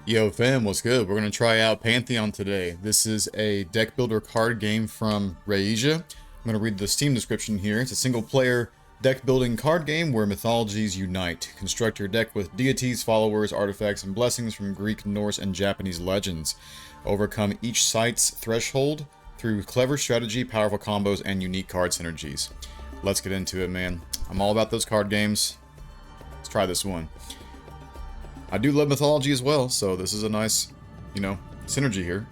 Yo fam, what's good? We're gonna try out Pantheion today. This is a deck builder card game from Raija. I'm gonna read the Steam description here. It's a single player deck building card game where mythologies unite. Construct your deck with deities, followers, artifacts, and blessings from Greek, Norse, and Japanese legends. Overcome each site's threshold through clever strategy, powerful combos, and unique card synergies. Let's get into it, man. I'm all about those card games. Let's try this one. I do love mythology as well, so this is a nice, synergy here.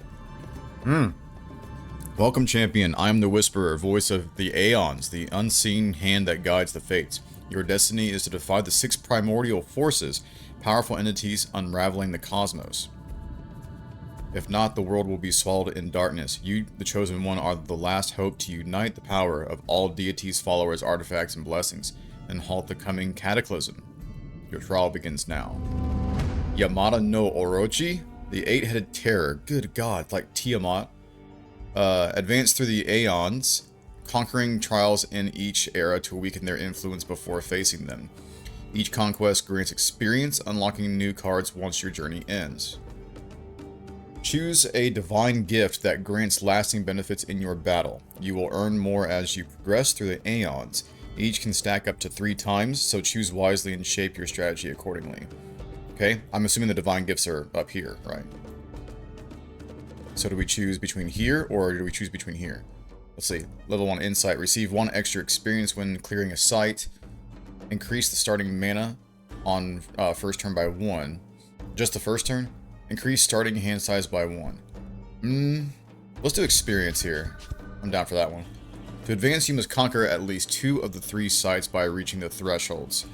Welcome, champion. I am the Whisperer, voice of the Aeons, the unseen hand that guides the fates. Your destiny is to defy the six primordial forces, powerful entities unraveling the cosmos. If not, the world will be swallowed in darkness. You, the Chosen One, are the last hope to unite the power of all deities, followers, artifacts, and blessings, and halt the coming cataclysm. Your trial begins now. Yamada no Orochi, the eight-headed terror. Good god, like Tiamat. Advance through the Aeons, conquering trials in each era to weaken their influence before facing them. Each conquest grants experience, unlocking new cards once your journey ends. Choose a divine gift that grants lasting benefits in your battle. You will earn more as you progress through the Aeons. Each can stack up to 3 times, so choose wisely and shape your strategy accordingly. Okay, I'm assuming the divine gifts are up here, right? So do we choose between here, or do we choose between here? Let's see. Level 1 Insight. Receive 1 extra experience when clearing a site. Increase the starting mana on first turn by 1. Just the first turn? Increase starting hand size by 1. Let's do experience here. I'm down for that one. To advance, you must conquer at least 2 of the 3 sites by reaching the thresholds.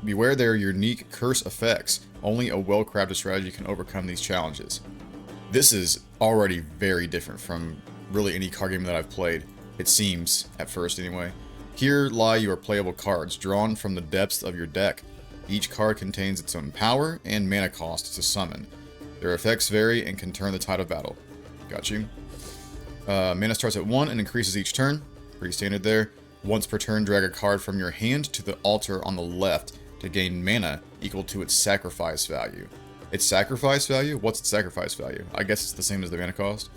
Beware their unique curse effects. Only a well-crafted strategy can overcome these challenges. This is already very different from really any card game that I've played. It seems, at first anyway. Here lie your playable cards, drawn from the depths of your deck. Each card contains its own power and mana cost to summon. Their effects vary and can turn the tide of battle. Got you. Mana starts at 1 and increases each turn. Pretty standard there. Once per turn, drag a card from your hand to the altar on the left to gain mana equal to its sacrifice value. Its sacrifice value? What's its sacrifice value? I guess it's the same as the mana cost.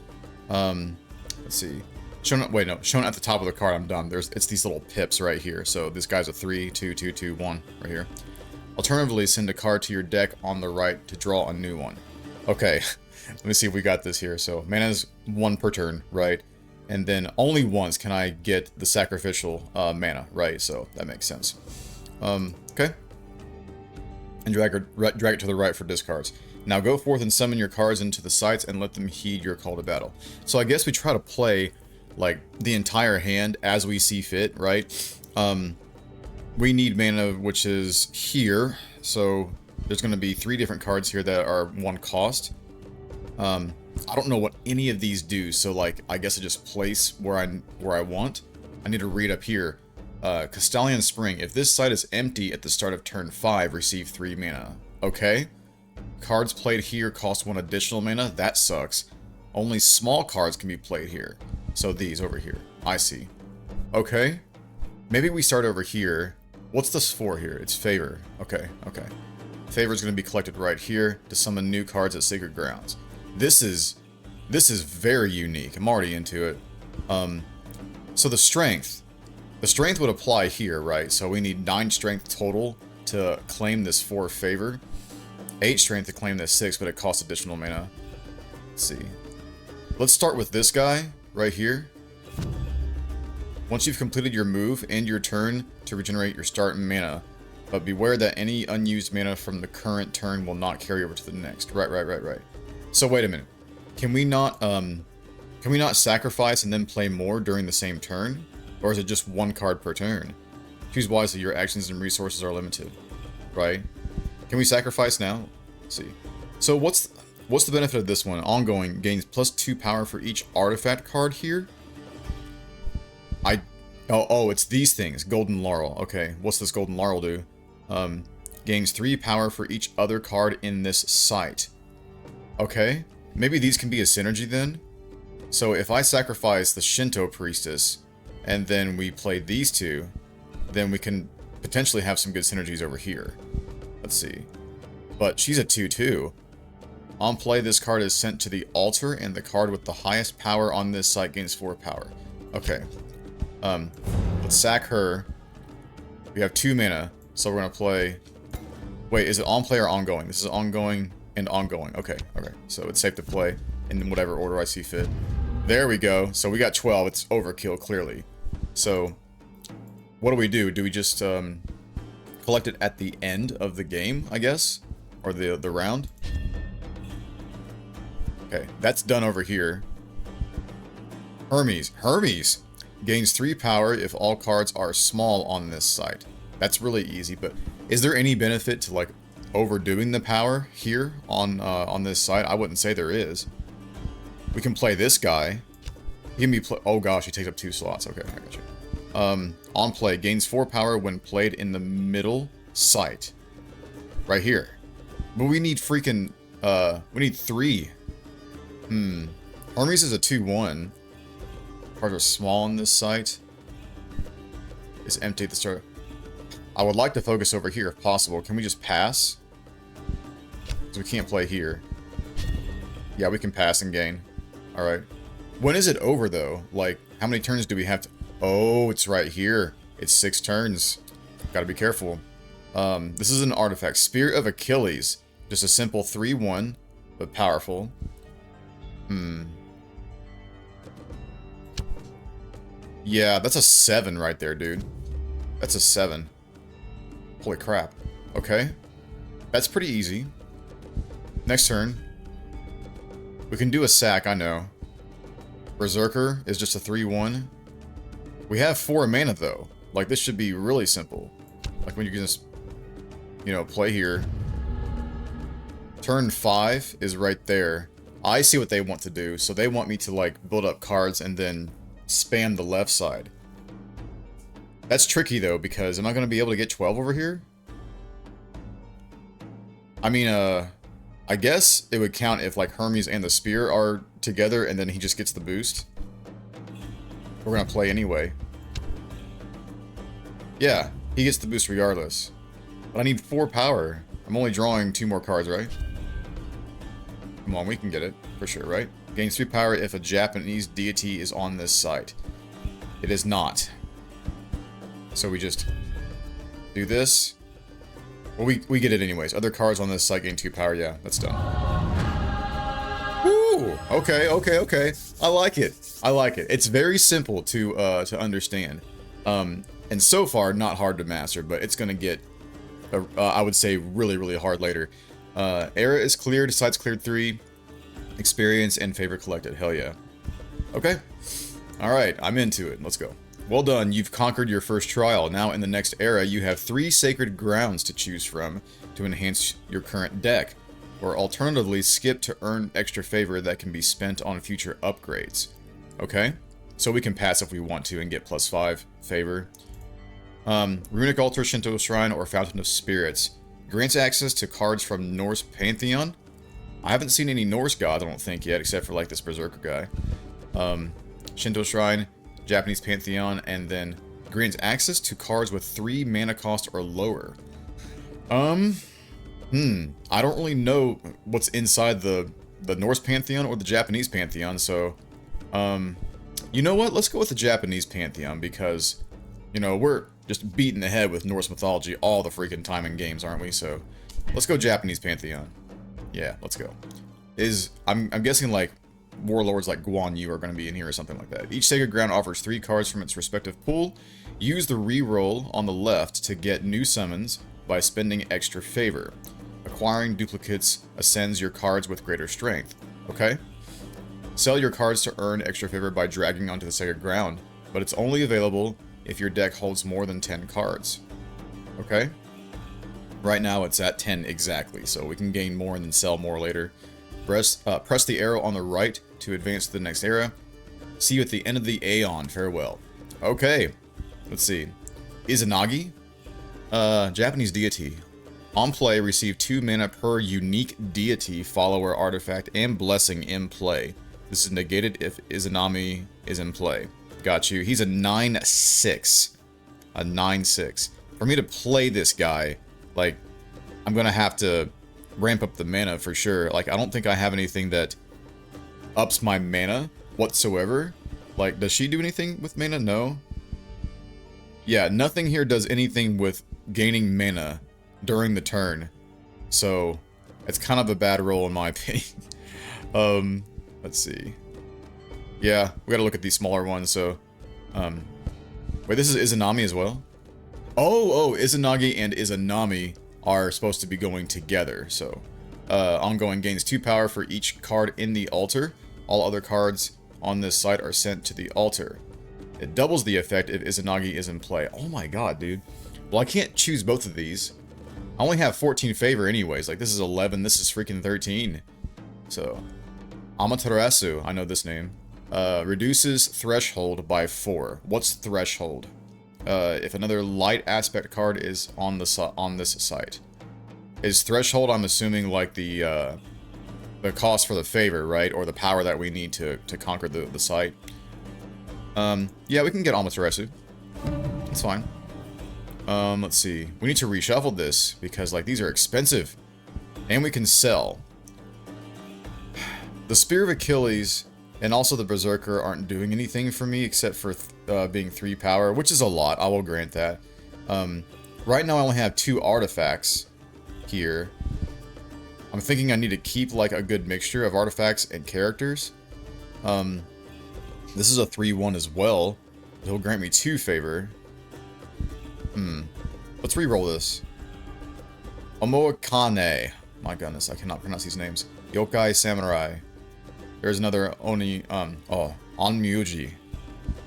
Let's see. Shown at the top of the card, I'm done. It's these little pips right here. So this guy's a 3, 2, 2, 2, 1 right here. Alternatively, send a card to your deck on the right to draw a new one. Okay, let me see if we got this here. So mana's 1 per turn, right? And then only once can I get the sacrificial mana, right? So that makes sense. Okay. And drag it to the right for discards. Now go forth and summon your cards into the sites and let them heed your call to battle. So I guess we try to play like the entire hand as we see fit, right? We need mana, which is here. So there's going to be 3 different cards here that are 1 cost. I don't know what any of these do, so like I guess I just place where I want. I need to read up here. Castellan Spring. If this site is empty at the start of turn 5, receive 3 mana. Okay. Cards played here cost 1 additional mana. That sucks. Only small cards can be played here. So these over here. I see. Okay. Maybe we start over here. What's this for here? It's favor. Okay, okay. Favor is going to be collected right here to summon new cards at Sacred Grounds. This is very unique. I'm already into it. So the strength would apply here, right? So we need 9 strength total to claim this 4 favor. 8 strength to claim this 6, but it costs additional mana. Let's see. Let's start with this guy right here. Once you've completed your move, end your turn to regenerate your start mana. But beware that any unused mana from the current turn will not carry over to the next. Right. So wait a minute. Can we not sacrifice and then play more during the same turn? Or is it just 1 card per turn? Choose wisely, your actions and resources are limited. Right? Can we sacrifice now? Let's see. So what's the benefit of this one? Ongoing gains +2 power for each artifact card here. Oh, it's these things. Golden Laurel. Okay, what's this Golden Laurel do? Gains 3 power for each other card in this site. Okay, maybe these can be a synergy then. So if I sacrifice the Shinto Priestess, and then we play these 2, then we can potentially have some good synergies over here. Let's see. But she's a 2/2. On play, this card is sent to the altar, and the card with the highest power on this site gains 4 power. Okay. Let's sack her. We have 2 mana, so we're gonna play... Wait, is it on play or ongoing? This is ongoing and ongoing. Okay, okay. So it's safe to play in whatever order I see fit. There we go. So we got 12. It's overkill, clearly. So, what do we do? Do we just collect it at the end of the game, I guess? Or the round? Okay, that's done over here. Hermes. Hermes! Gains 3 power if all cards are small on this site. That's really easy, but is there any benefit to, like, overdoing the power here on this site? I wouldn't say there is. We can play this guy. He can be oh gosh, he takes up 2 slots. Okay, I got you. On play, gains 4 power when played in the middle site. Right here. But we need freaking, we need 3. Hermes is a 2/1. Cards are small on this site. It's empty at the start. I would like to focus over here if possible. Can we just pass? Because we can't play here. Yeah, we can pass and gain. Alright. When is it over, though? Like, how many turns do we have to... Oh, it's right here. It's 6 turns. Gotta be careful. This is an artifact. Spirit of Achilles. Just a simple 3/1, but powerful. Yeah, that's a 7 right there, dude. That's a 7. Holy crap. Okay. That's pretty easy. Next turn. We can do a sack, I know. Berserker is just a 3/1. We have 4 mana, though. Like, this should be really simple. Like, when you can just, you know, play here. Turn 5 is right there. I see what they want to do. So they want me to, like, build up cards and then spam the left side. That's tricky, though, because am I going to be able to get 12 over here? I mean, I guess it would count if, like, Hermes and the Spear are together and then he just gets the boost. We're going to play anyway. Yeah, he gets the boost regardless. But I need 4 power. I'm only drawing 2 more cards, right? Come on, we can get it. For sure, right? Gains 3 power if a Japanese deity is on this site. It is not. So we just do this. Well, we get it anyways. Other cards on this site gain 2 power. Yeah, that's done. Woo! Okay, okay, okay. I like it. I like it. It's very simple to understand. And so far, not hard to master, but it's gonna get, I would say, really, really hard later. Era is cleared, sites cleared 3, experience and favorite collected. Hell yeah. Okay. Alright, I'm into it. Let's go. Well done, you've conquered your first trial. Now in the next era, you have 3 sacred grounds to choose from to enhance your current deck, or alternatively skip to earn extra favor that can be spent on future upgrades. Okay? So we can pass if we want to and get +5 favor. Runic Altar, Shinto Shrine, or Fountain of Spirits. Grants access to cards from Norse Pantheion. I haven't seen any Norse gods, I don't think, yet, except for, like, this Berserker guy. Shinto Shrine, Japanese Pantheon, and then grants access to cards with 3 mana cost or lower. I don't really know what's inside the Norse Pantheon or the Japanese Pantheon, so, you know what? Let's go with the Japanese Pantheon, because, you know, we're just beating the head with Norse mythology all the freaking time in games, aren't we? So, let's go Japanese Pantheon. Yeah, let's go. I'm guessing, like, warlords like Guan Yu are going to be in here or something like that. Each sacred ground offers 3 cards from its respective pool. Use the reroll on the left to get new summons by spending extra favor. Acquiring duplicates ascends your cards with greater strength. Okay? Sell your cards to earn extra favor by dragging onto the sacred ground, but it's only available if your deck holds more than 10 cards. Okay? Right now it's at 10 exactly, so we can gain more and then sell more later. Press the arrow on the right to advance to the next era. See you at the end of the Aeon. Farewell. Okay. Let's see. Izanagi? Japanese deity. On play, receive 2 mana per unique deity, follower, artifact, and blessing in play. This is negated if Izanami is in play. Got you. He's a 9/6. A 9/6. For me to play this guy, like, I'm gonna have to ramp up the mana for sure. Like, I don't think I have anything that ups my mana whatsoever. Like, does she do anything with mana? No. Yeah, nothing here does anything with gaining mana during the turn. So, it's kind of a bad roll in my opinion. Let's see. Yeah, we gotta look at these smaller ones, so... wait, this is Izanami as well? Oh, Izanagi and Izanami are supposed to be going together, so... ongoing gains 2 power for each card in the altar. All other cards on this site are sent to the altar. It doubles the effect if Izanagi is in play. Oh my god, dude. Well, I can't choose both of these. I only have 14 favor anyways. Like, this is 11, this is freaking 13. So, Amaterasu, I know this name. Reduces threshold by 4. What's threshold? If another light aspect card is on this site. Is threshold, I'm assuming, like the cost for the favor, right? Or the power that we need to conquer the site. Yeah, we can get Amaterasu. It's fine. Let's see. We need to reshuffle this, because, like, these are expensive. And we can sell. The Spear of Achilles and also the Berserker aren't doing anything for me, except for being 3 power, which is a lot, I will grant that. Right now I only have 2 artifacts here. I'm thinking I need to keep, like, a good mixture of artifacts and characters. This is a 3-1 as well. He'll grant me 2 favor. Let's re-roll this. Omoakane. My goodness, I cannot pronounce these names. Yokai Samurai. There's another Onmyuji.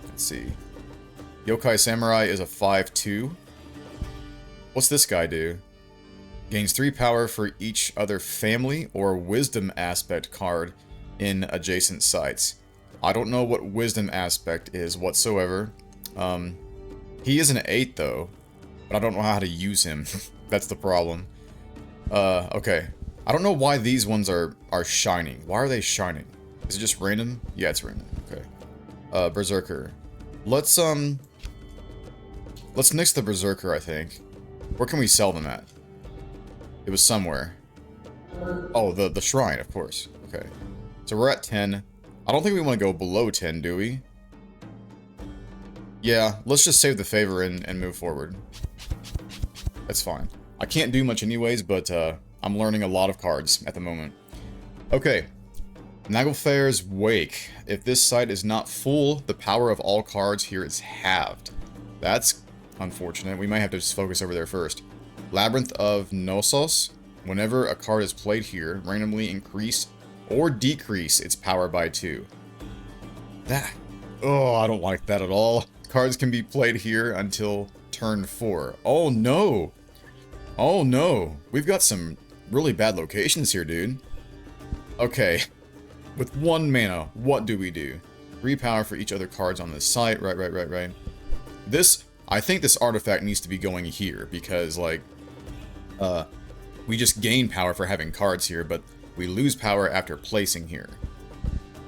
Let's see. Yokai Samurai is a 5-2. What's this guy do? Gains 3 power for each other family or wisdom aspect card in adjacent sites. I don't know what wisdom aspect is whatsoever. He is an 8 though, but I don't know how to use him. That's the problem. Okay. I don't know why these ones are shining. Why are they shining? Is it just random? Yeah, it's random. Okay. Berserker. Let's nix the Berserker, I think. Where can we sell them at? It was somewhere. Oh, the shrine, of course. Okay. So we're at 10. I don't think we want to go below 10, do we? Yeah, let's just save the favor and move forward. That's fine. I can't do much anyways, but I'm learning a lot of cards at the moment. Okay. Naglfar's Wake. If this site is not full, the power of all cards here is halved. That's unfortunate. We might have to just focus over there first. Labyrinth of Knossos. Whenever a card is played here, randomly increase or decrease its power by 2. Oh, I don't like that at all. Cards can be played here until turn 4. Oh no! Oh no! We've got some really bad locations here, dude. Okay. With 1 mana, what do we do? 3 power for each other cards on this site. Right. This, I think this artifact needs to be going here, because, like, we just gain power for having cards here, but we lose power after placing here.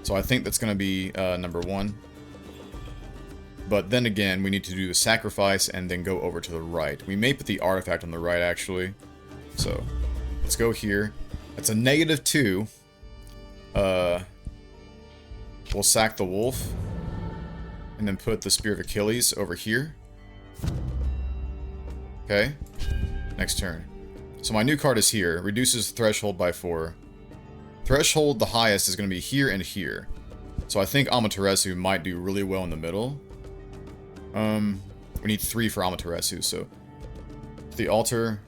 So I think that's going to be number 1. But then again, we need to do the sacrifice and then go over to the right. We may put the artifact on the right, actually. So, let's go here. That's a -2. We'll sack the wolf. And then put the Spear of Achilles over here. Okay. Next turn. So my new card is here. Reduces threshold by 4. Threshold, the highest, is going to be here and here. So I think Amaterasu might do really well in the middle. We need 3 for Amaterasu, so... The altar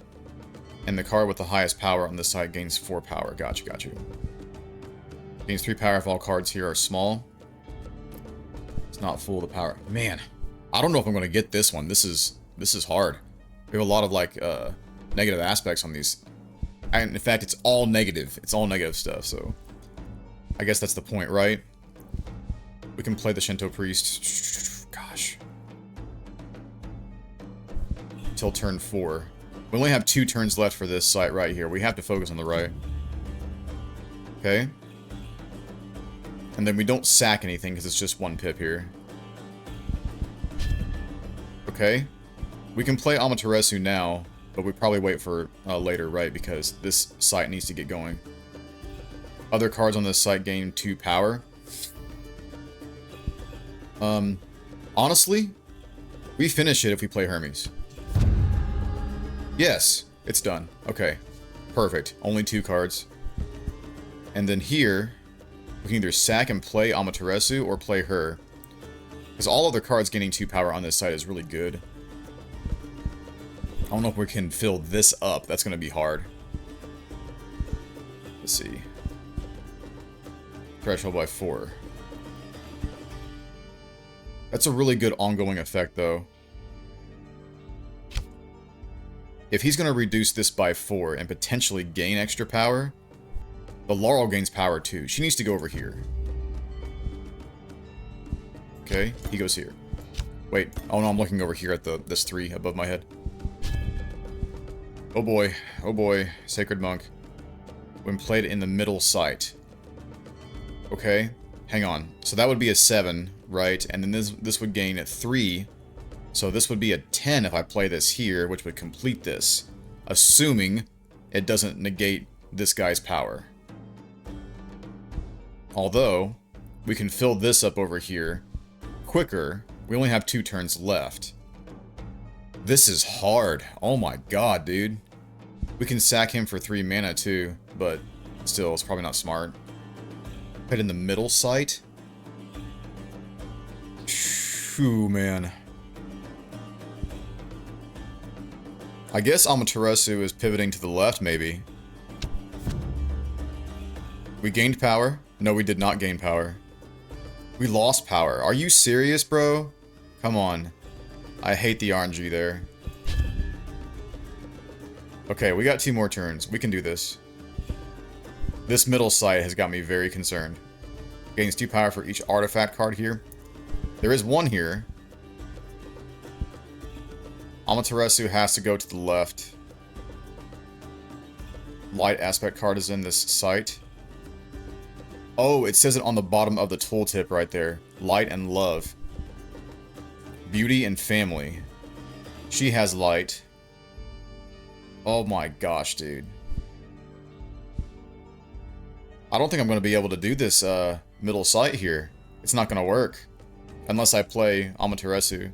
and the card with the highest power on this side gains 4 power. Got you. Gains 3 power if all cards here are small. It's not full of the power. Man, I don't know if I'm going to get this one. This is hard. We have a lot of, like, negative aspects on these. And in fact, it's all negative. It's all negative stuff, so... I guess that's the point, right? We can play the Shinto Priest. Gosh. Till turn 4. We only have 2 turns left for this site right here. We have to focus on the right. Okay. And then we don't sack anything because it's just 1 pip here. Okay. We can play Amaterasu now. but we probably wait for later, right? Because this site needs to get going. Other cards on this site gain 2 power. Honestly, we finish it if we play Hermes. Yes, it's done. Okay, perfect. Only 2 cards. And then here, we can either sack and play Amaterasu or play her. Because all other cards gaining 2 power on this side is really good. I don't know if we can fill this up. That's going to be hard. Let's see. Threshold by 4. That's a really good ongoing effect, though. If he's going to reduce this by 4 and potentially gain extra power, the Laurel gains power too. She needs to go over here. Okay, he goes here. Wait, oh no, I'm looking over here at this 3 above my head. Oh boy, Sacred Monk. When played in the middle sight. Okay, hang on. So that would be a 7, right? And then this would gain a 3. So this would be a 10 if I play this here, which would complete this. Assuming it doesn't negate this guy's power. Although, we can fill this up over here quicker. We only have 2 turns left. This is hard. Oh my god, dude. We can sack him for 3 mana too, but still, it's probably not smart. Put in the middle sight. Phew, man. I guess Amaterasu is pivoting to the left, maybe. We gained power. No, we did not gain power. We lost power. Are you serious, bro? Come on. I hate the RNG there. Okay, we got 2 more turns. We can do this. This middle site has got me very concerned. Gains 2 power for each artifact card here. There is 1 here. Amaterasu has to go to the left. Light aspect card is in this site. Oh, it says it on the bottom of the tooltip right there. Light and love. Beauty and family. She has light. Oh my gosh, dude. I don't think I'm going to be able to do this middle site here. It's not going to work. Unless I play Amaterasu.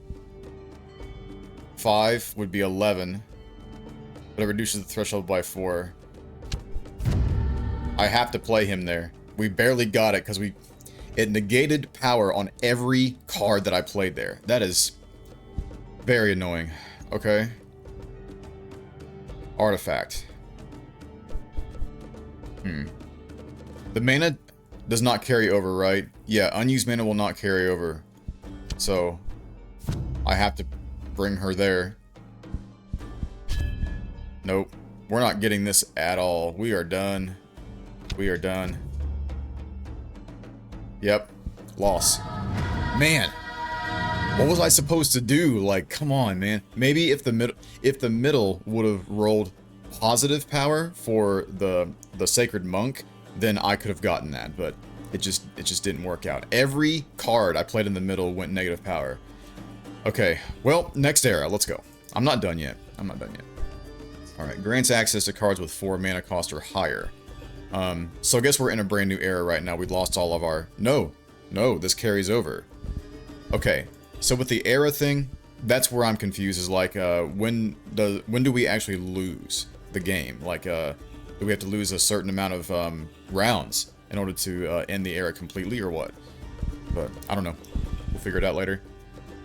5 would be 11. But it reduces the threshold by 4. I have to play him there. We barely got it because it negated power on every card that I played there. That is very annoying. Okay. Artifact. The mana does not carry over, right? Yeah, unused mana will not carry over. So, I have to bring her there. Nope. We're not getting this at all. We are done. We are done. Yep. Loss. Man. What was I supposed to do? Like, come on, man. Maybe if the middle would have rolled positive power for the Sacred Monk, then I could have gotten that, but it just didn't work out. Every card I played in the middle went negative power. Okay, well, next era. Let's go. I'm not done yet. I'm not done yet. Alright, grants access to cards with 4 mana cost or higher. So I guess we're in a brand new era right now. We lost all of our... No, this carries over. Okay, so with the era thing, that's where I'm confused, is like, when do we actually lose the game? Like, do we have to lose a certain amount of rounds in order to end the era completely, or what? But, I don't know. We'll figure it out later.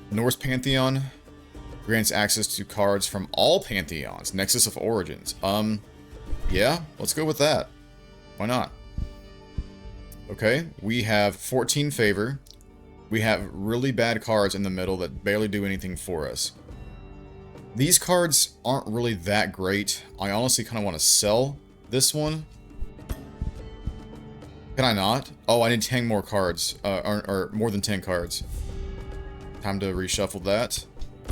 Norse Pantheion grants access to cards from all Pantheons. Nexus of Origins. Yeah, let's go with that. Why not? Okay, we have 14 favor. We have really bad cards in the middle that barely do anything for us. These cards aren't really that great. I honestly kind of want to sell this one. Can I not? Oh, I need 10 more cards. Or more than 10 cards. Time to reshuffle that.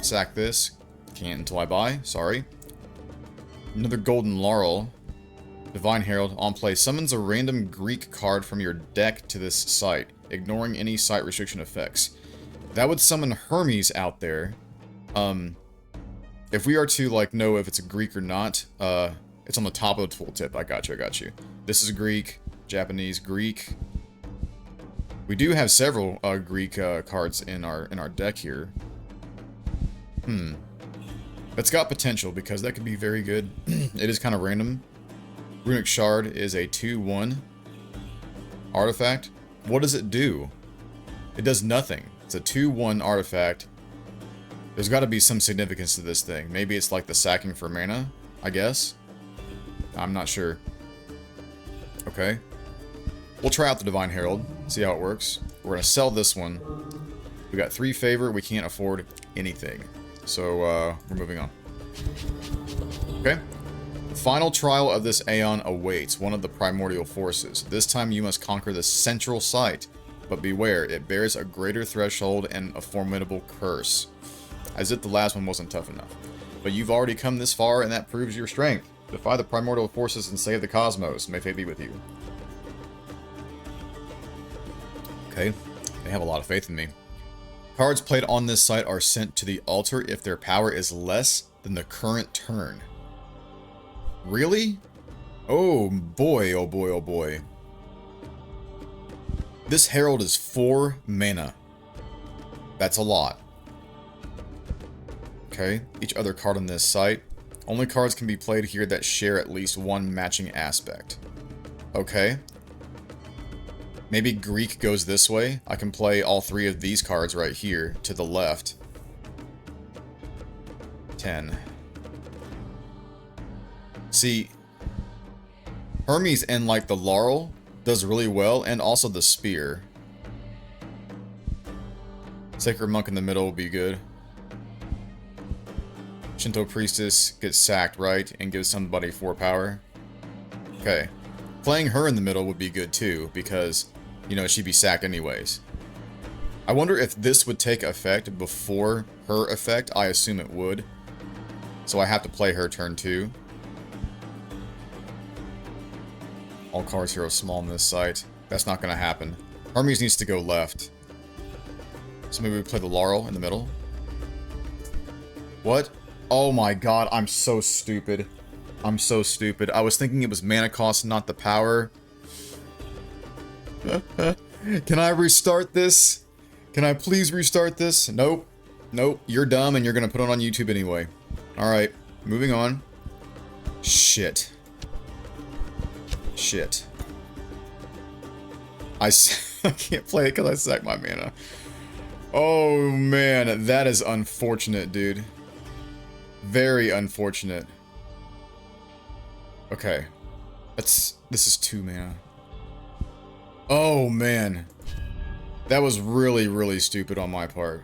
Sack this. Can't until I buy. Sorry. Another Golden Laurel. Divine Herald. On play. Summons a random Greek card from your deck to this site, ignoring any site restriction effects. That would summon Hermes out there. If we are to, like, know if it's a Greek or not, it's on the top of the tooltip. I got you, I got you. This is Greek, Japanese, Greek. We do have several Greek cards in our deck here. That's got potential because that could be very good. It is kind of random. Runic Shard is a 2/1 artifact. What does it do? It does nothing. It's a 2/1 artifact. There's got to be some significance to this thing. Maybe it's like the sacking for mana, I guess. I'm not sure. Okay. We'll try out the Divine Herald, see how it works. We're going to sell this one. We got 3 favor. We can't afford anything. So, we're moving on. Okay. Final trial of this Aeon awaits, one of the primordial forces. This time you must conquer the central site. But beware, it bears a greater threshold and a formidable curse. As if the last one wasn't tough enough. But you've already come this far, and that proves your strength. Defy the primordial forces and save the cosmos. May fate be with you. Okay, they have a lot of faith in me. Cards played on this site are sent to the altar if their power is less than the current turn. Really? Oh boy, oh boy, oh boy. This Herald is 4 mana. That's a lot. Okay, each other card on this site. Only cards can be played here that share at least one matching aspect. Okay. Maybe Greek goes this way. I can play all 3 of these cards right here to the left. 10. See, Hermes and like the Laurel does really well, and also the Spear. Sacred Monk in the middle will be good. Shinto Priestess gets sacked, right? And gives somebody 4 power. Okay. Playing her in the middle would be good too, because, you know, she'd be sacked anyways. I wonder if this would take effect before her effect. I assume it would. So I have to play her turn 2. All cards here are small on this site. That's not going to happen. Hermes needs to go left. So maybe we play the Laurel in the middle. What? Oh my god, I'm so stupid. I'm so stupid. I was thinking it was mana cost, not the power. Can I restart this? Can I please restart this? Nope. Nope. You're dumb and you're going to put it on YouTube anyway. Alright. Moving on. Shit. Shit. I can't play it because I sacked my mana. Oh man, that is unfortunate, dude. Very unfortunate. Okay. This is 2 mana. Oh man. That was really, really stupid on my part.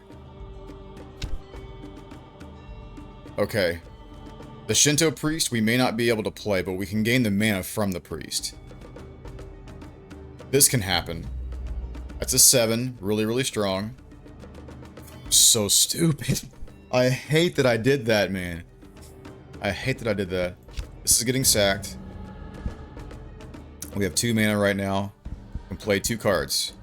Okay. The Shinto Priest we may not be able to play, but we can gain the mana from the Priest. This can happen. That's a 7. Really, really strong. So stupid. I hate that I did that, man. I hate that I did that. This is getting sacked. We have 2 mana right now. Can play 2 cards.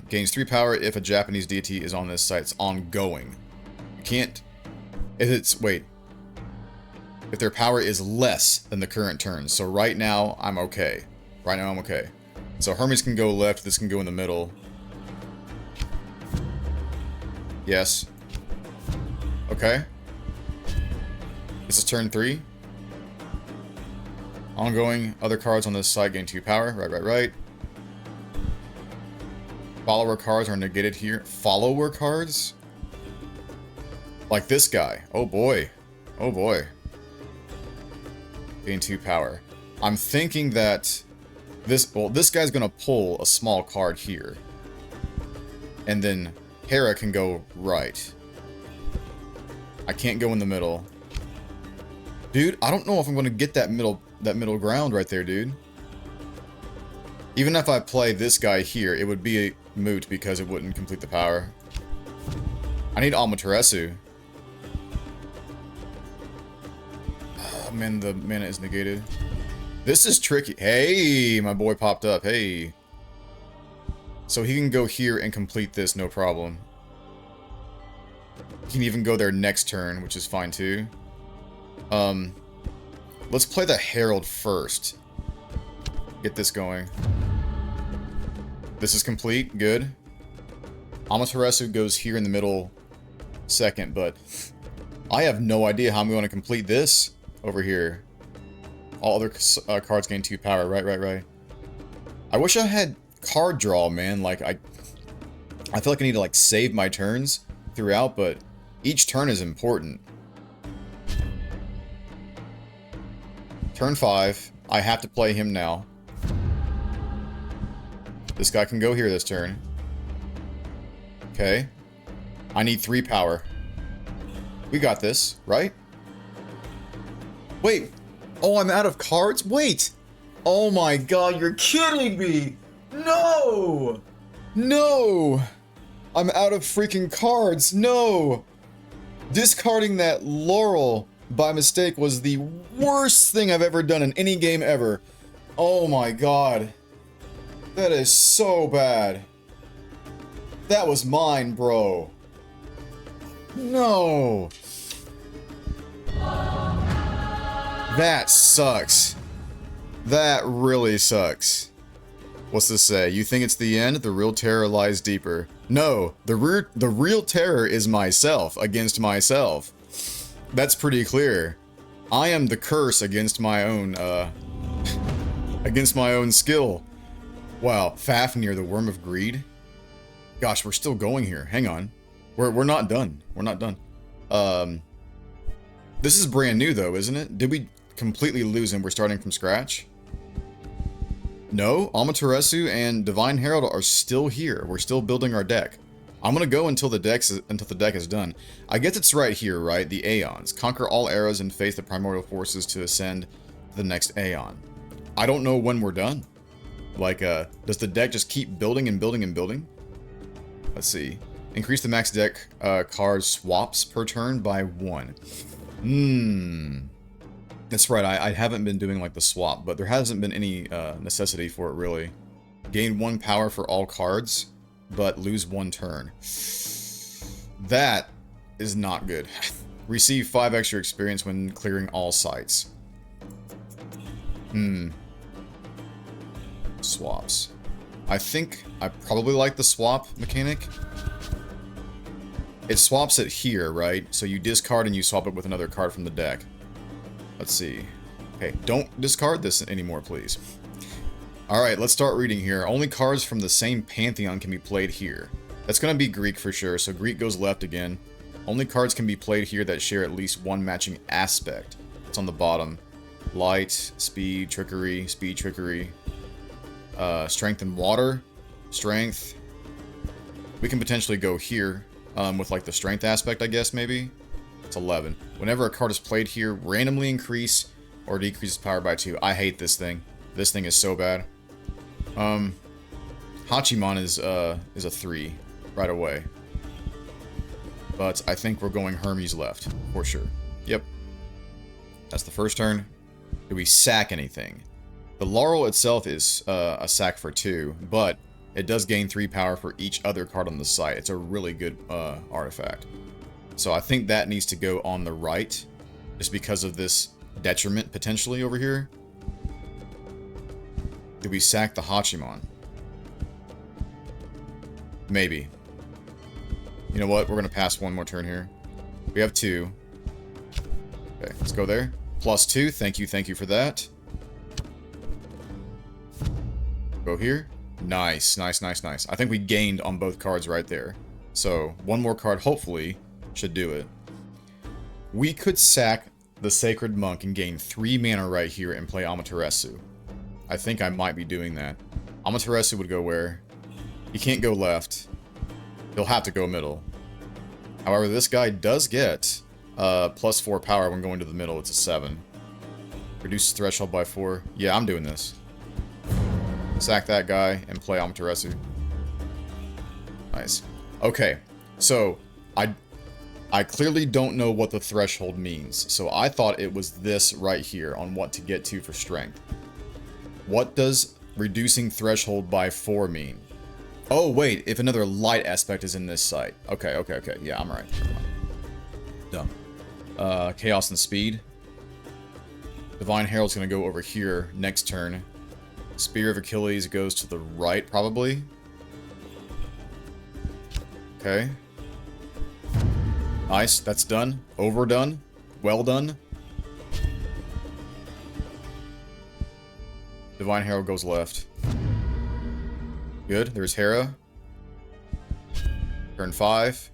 Gains 3 power if a Japanese deity is on this site. It's ongoing. You can't... If it's... Wait. If their power is less than the current turn. So right now, I'm okay. Right now, I'm okay. So Hermes can go left. This can go in the middle. Yes. Okay. This is turn 3. Ongoing. Other cards on this side gain 2 power. Right. Follower cards are negated here. Follower cards? Like this guy. Oh boy. Oh boy. Gain 2 power. I'm thinking that this guy's gonna pull a small card here. And then Hera can go right. I can't go in the middle. Dude, I don't know if I'm gonna get that middle ground right there, dude. Even if I play this guy here, it would be a moot because it wouldn't complete the power. I need Amaterasu. Oh man, the mana is negated. This is tricky. Hey, my boy popped up. Hey. So he can go here and complete this, no problem. can even go there next turn, which is fine too. Let's play the Herald first. Get this going. This is complete. Good. Amaterasu goes here in the middle second, but I have no idea how I'm going to complete this over here. All other cards gain 2 power. Right. I wish I had card draw, man. Like, I feel like I need to, like, save my turns throughout, but each turn is important. Turn 5. I have to play him now. This guy can go here this turn. Okay. I need 3 power. We got this, right? Wait. Oh, I'm out of cards? Wait. Oh my god, you're kidding me. No. No. I'm out of freaking cards. No. Discarding that Laurel by mistake was the worst thing I've ever done in any game ever. Oh my god. That is so bad. That was mine, bro. No. That sucks. That really sucks. What's this say? You think it's the end? The real terror lies deeper. No, the real terror is myself against myself. That's pretty clear. I am the curse against my own, against my own skill. Wow, Fafnir, the Worm of Greed? Gosh, we're still going here. Hang on. We're not done. We're not done. This is brand new, though, isn't it? Did we completely lose and we're starting from scratch? No, Amaterasu and Divine Herald are still here. We're still building our deck. I'm gonna go until the deck is done. I guess it's right here, right? The Aeons. Conquer all eras and face the primordial forces to ascend to the next Aeon. I don't know when we're done. Like, does the deck just keep building and building and building? Let's see. Increase the max deck card swaps per turn by 1. That's right, I haven't been doing like the swap, but there hasn't been any necessity for it really. Gain 1 power for all cards, but lose 1 turn. That is not good. Receive 5 extra experience when clearing all sites. Swaps. I think I probably like the swap mechanic. It swaps it here, right? So you discard and you swap it with another card from the deck. Let's see. Okay, don't discard this anymore, please. Alright, let's start reading here. Only cards from the same Pantheon can be played here. That's going to be Greek for sure, so Greek goes left again. Only cards can be played here that share at least 1 matching aspect. It's on the bottom. Light, speed, trickery, strength and water, strength. We can potentially go here with like the strength aspect, I guess, maybe. It's 11. Whenever a card is played here, randomly increase or decrease power by 2. I hate this thing. This thing is so bad. Hachiman is a 3 right away. But I think we're going Hermes left, for sure. Yep. That's the first turn. Do we sack anything? The Laurel itself is a sack for 2, but it does gain 3 power for each other card on the site. It's a really good artifact. So I think that needs to go on the right, just because of this detriment potentially over here. Do we sack the Hachiman? Maybe. You know what? We're going to pass 1 more turn here. We have 2. Okay, let's go there. +2. Thank you for that. Go here. Nice. I think we gained on both cards right there. So, 1 more card, hopefully, should do it. We could sack the Sacred Monk and gain 3 mana right here and play Amaterasu. I think I might be doing that. Amaterasu would go where? He can't go left. He'll have to go middle. However, this guy does get +4 power when going to the middle. It's a 7. Reduces threshold by 4. Yeah, I'm doing this. Sack that guy and play Amaterasu. Nice. Okay, so I clearly don't know what the threshold means, so I thought it was this right here on what to get to for strength. What does reducing threshold by 4 mean? Oh, wait, if another light aspect is in this site. Okay. Yeah, I'm right. Dumb. Chaos and speed. Divine Herald's gonna go over here next turn. Spear of Achilles goes to the right, probably. Okay. Nice, that's done. Overdone. Well done. Divine Herald goes left. Good, there's Hera. Turn 5.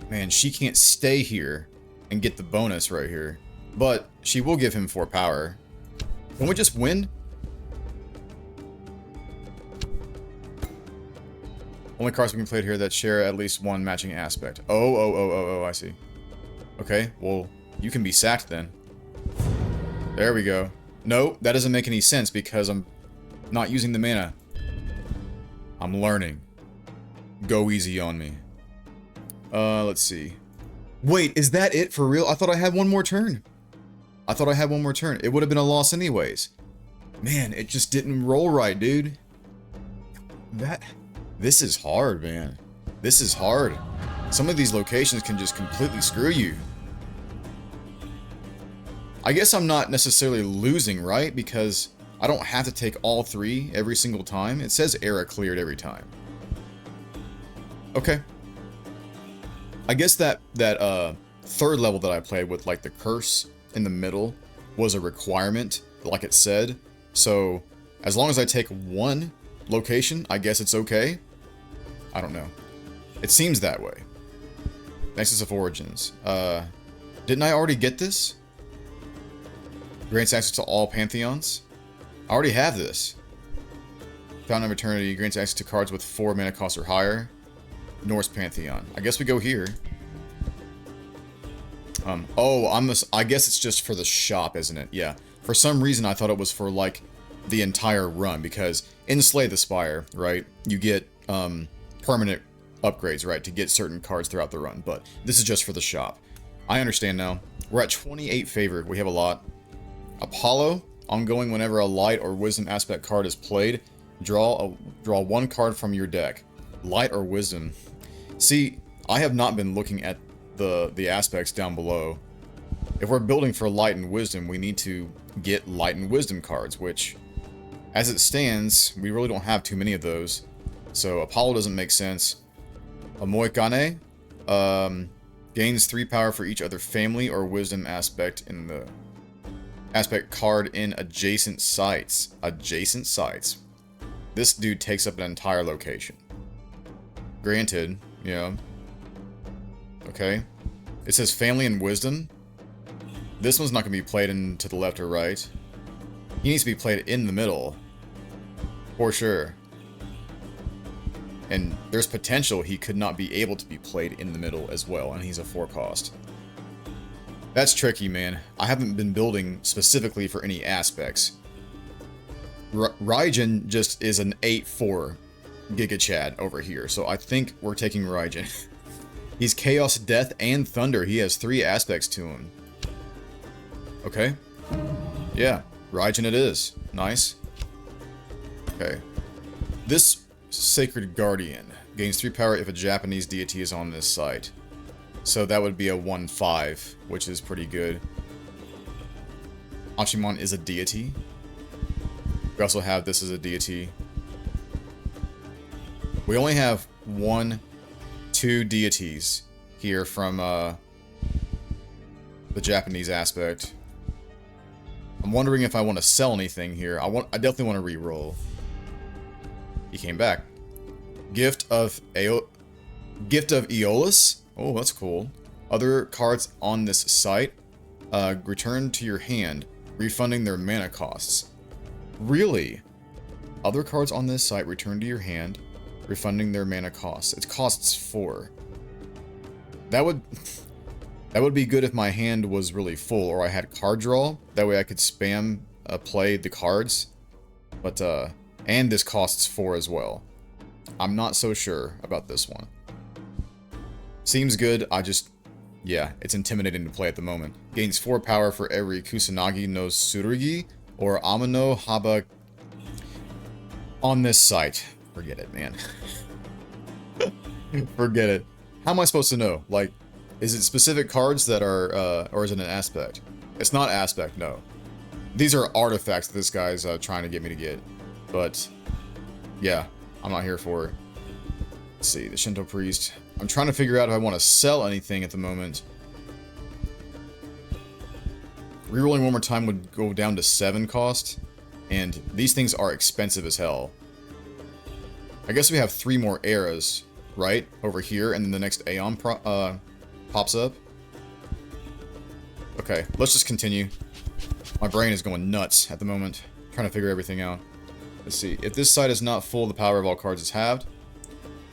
Man, she can't stay here and get the bonus right here. But she will give him 4 power. Can we just win? Only cards we can play here that share at least one matching aspect. Oh, I see. Okay, well, you can be sacked then. There we go. No, that doesn't make any sense because I'm not using the mana. I'm learning. Go easy on me. Let's see. Wait, is that it for real? I thought I had one more turn. It would have been a loss anyways. Man, it just didn't roll right, dude. This is hard, man. This is hard. Some of these locations can just completely screw you. I guess I'm not necessarily losing, right? Because I don't have to take all 3 every single time. It says era cleared every time. Okay. I guess that third level that I played with, like, the curse in the middle was a requirement, like it said. So, as long as I take 1 location, I guess it's okay. I don't know. It seems that way. Nexus of Origins. Didn't I already get this? Grants access to all Pantheons? I already have this. Fountain of Eternity grants access to cards with 4 mana cost or higher. Norse Pantheon. I guess we go here. I guess it's just for the shop, isn't it? Yeah. For some reason, I thought it was for, like, the entire run, because in Slay the Spire, right, you get, permanent upgrades, right, to get certain cards throughout the run, but this is just for the shop. I understand now. We're at 28 favored. We have a lot. Apollo, ongoing whenever a light or wisdom aspect card is played, draw 1 card from your deck. Light or wisdom. See, I have not been looking at the aspects down below. If we're building for light and wisdom, we need to get light and wisdom cards, which, as it stands, we really don't have too many of those. So Apollo doesn't make sense. Amoikane gains 3 power for each other family or wisdom aspect in the aspect card in adjacent sites. Adjacent sites. This dude takes up an entire location. Granted, yeah. Okay. It says family and wisdom. This one's not going to be played into the left or right. He needs to be played in the middle. For sure. And there's potential he could not be able to be played in the middle as well, and he's a 4 cost. That's tricky, man. I haven't been building specifically for any aspects. Raijin just is an 8/4 Giga Chad over here, so I think we're taking Raijin. He's Chaos, Death, and Thunder. He has 3 aspects to him. Okay. Yeah, Raijin it is. Nice. Okay. This Sacred Guardian gains 3 power if a Japanese deity is on this site. So that would be a 1/5, which is pretty good. Achimon is a deity. We also have this as a deity. We only have 2 deities here from the Japanese aspect. I'm wondering if I want to sell anything here. I definitely want to re-roll. He came back. Gift of Aeolus. Oh, that's cool. Other cards on this site return to your hand, refunding their mana costs. Really? Other cards on this site return to your hand, refunding their mana costs. It costs 4. That would be good if my hand was really full or I had card draw. That way I could spam play the cards. But and this costs 4 as well. I'm not so sure about this one. Seems good. Yeah, it's intimidating to play at the moment. Gains 4 power for every Kusanagi no Tsurugi or Amano Haba on this site. Forget it, man. Forget it. How am I supposed to know? Like, is it specific cards that are, or is it an aspect? It's not aspect, no. These are artifacts that this guy's trying to get me to get. But, yeah, I'm not here for it. Let's see, the Shinto Priest. I'm trying to figure out if I want to sell anything at the moment. Rerolling one more time would go down to 7 cost. And these things are expensive as hell. I guess we have 3 more eras, right? Over here, and then the next Aeon pops up. Okay, let's just continue. My brain is going nuts at the moment, trying to figure everything out. Let's see. If this site is not full, the power of all cards is halved.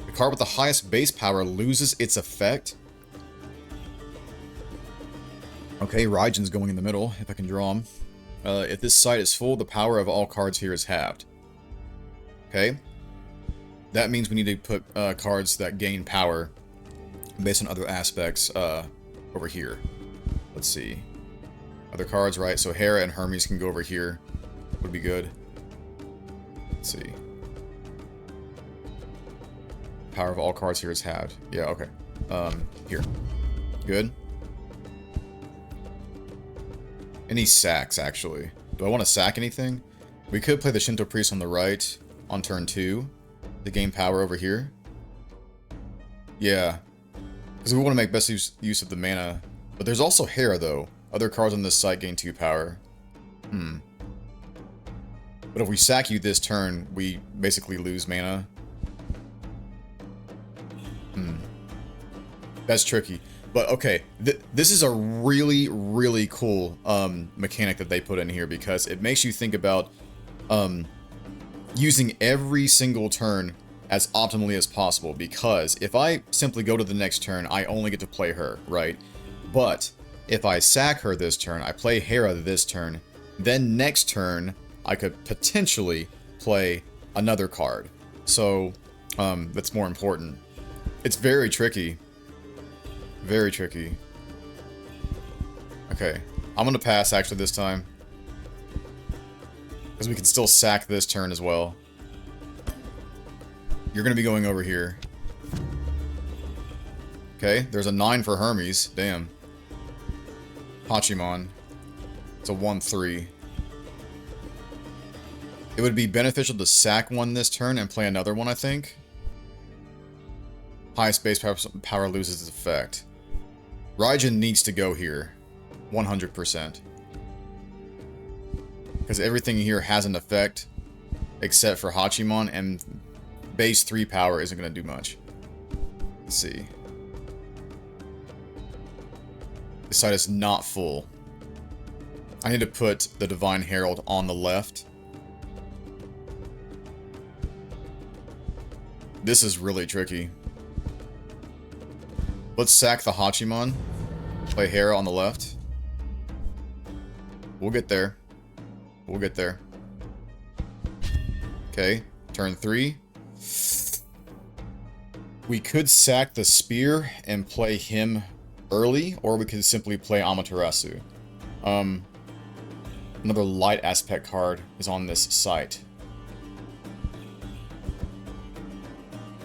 The card with the highest base power loses its effect. Okay, Raijin's going in the middle, if I can draw him. If this site is full, the power of all cards here is halved. Okay. That means we need to put cards that gain power based on other aspects over here. Let's see. Other cards, right? So Hera and Hermes can go over here. Would be good. Let's see. Power of all cards here is halved. Yeah, okay. Here. Good. Any sacks, actually. Do I want to sack anything? We could play the Shinto Priest on the right on turn 2 to gain power over here. Yeah. Because we want to make best use of the mana. But there's also Hera, though. Other cards on this site gain 2 power. But if we sack you this turn, we basically lose mana. That's tricky. But okay, this is a really, really cool mechanic that they put in here because it makes you think about using every single turn as optimally as possible. Because if I simply go to the next turn, I only get to play her, right? But if I sack her this turn, I play Hera this turn, then next turn I could potentially play another card. So that's more important. It's very tricky. Very tricky. Okay. I'm gonna pass, actually, this time. Because we can still sack this turn as well. You're gonna be going over here. Okay, there's a 9 for Hermes. Damn. Hachimon. It's a 1-3. It would be beneficial to sack one this turn and play another one, I think. Highest base power loses its effect. Raijin needs to go here. 100%. Because everything here has an effect, except for Hachimon, and base 3 power isn't going to do much. Let's see. This side is not full. I need to put the Divine Herald on the left. This is really tricky. Let's sack the Hachimon. Play Hera on the left. We'll get there. We'll get there. Okay, turn 3. We could sack the Spear and play him early, or we could simply play Amaterasu. Another light aspect card is on this site.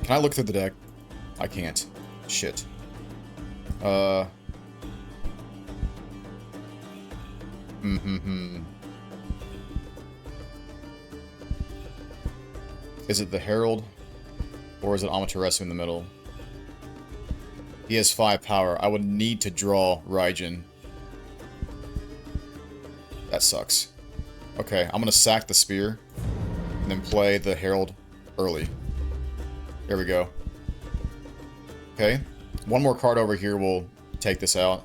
Can I look through the deck? I can't. Shit. Is it the Herald? Or is it Amaterasu in the middle? He has 5 power. I would need to draw Raijin. That sucks. Okay, I'm gonna sack the Spear. And then play the Herald early. There we go. Okay. One more card over here will take this out.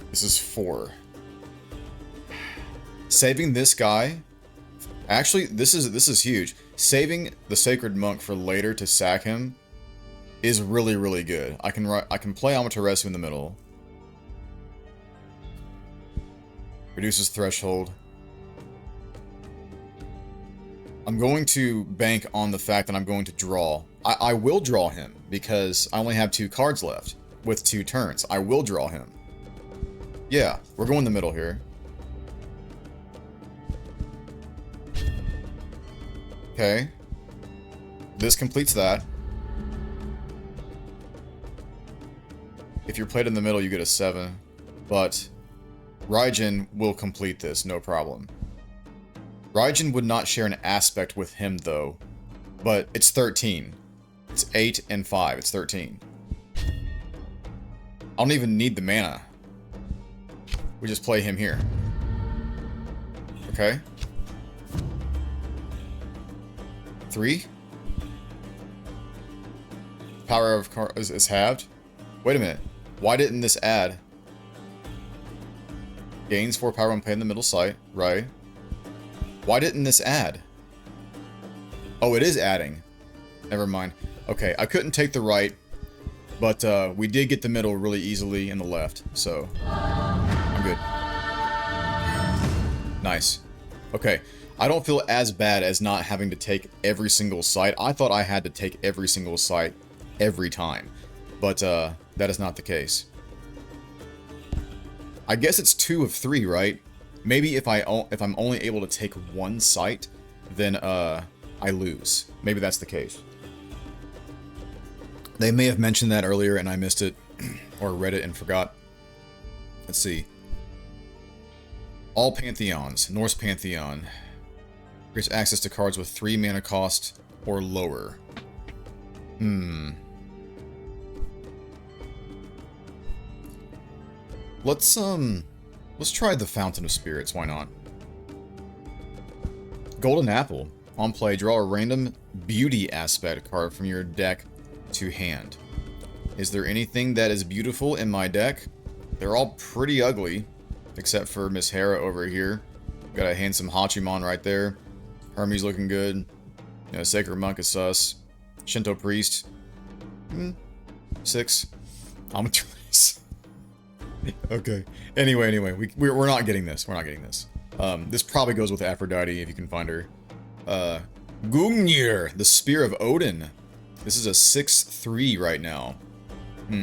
This is 4. Saving this guy... Actually, this is huge. Saving the Sacred Monk for later to sack him is really, really good. I can play Amaterasu in the middle. Reduces threshold. I'm going to bank on the fact that I'm going to draw. I will draw him, because I only have 2 cards left with 2 turns. I will draw him. Yeah, we're going the middle here. Okay. This completes that. if you're played in the middle, you get a 7. But Raijin will complete this, no problem. Raijin would not share an aspect with him, though. But it's 13. It's 8 and 5. It's 13. I don't even need the mana. We just play him here. Okay. 3. Power of is halved. Wait a minute. Why didn't this add? Gains 4 power when played in the middle sight. Right. Why didn't this add? Oh, it is adding. Never mind. Okay, I couldn't take the right, but we did get the middle really easily and the left, so I'm good. Nice. Okay, I don't feel as bad as not having to take every single site. I thought I had to take every single site every time, but that is not the case. I guess it's 2 of 3, right? Maybe if I'm only able to take 1 site, then I lose. Maybe that's the case. They may have mentioned that earlier and I missed it, or read it and forgot. Let's see. All Pantheons. Norse Pantheon. Grants access to cards with 3 mana cost or lower. Let's try the Fountain of Spirits, why not? Golden Apple. On play, draw a random beauty aspect card from your deck to hand. Is there anything that is beautiful in my deck? They're all pretty ugly, except for Miss Hera over here. Got a handsome Hachiman right there. Hermes looking good. You know, Sacred Monk is sus. Shinto Priest. 6. Amateur's. Okay. Anyway, we're not getting this. We're not getting this. This probably goes with Aphrodite if you can find her. Gungnir, the Spear of Odin. This is a 6/3 right now. I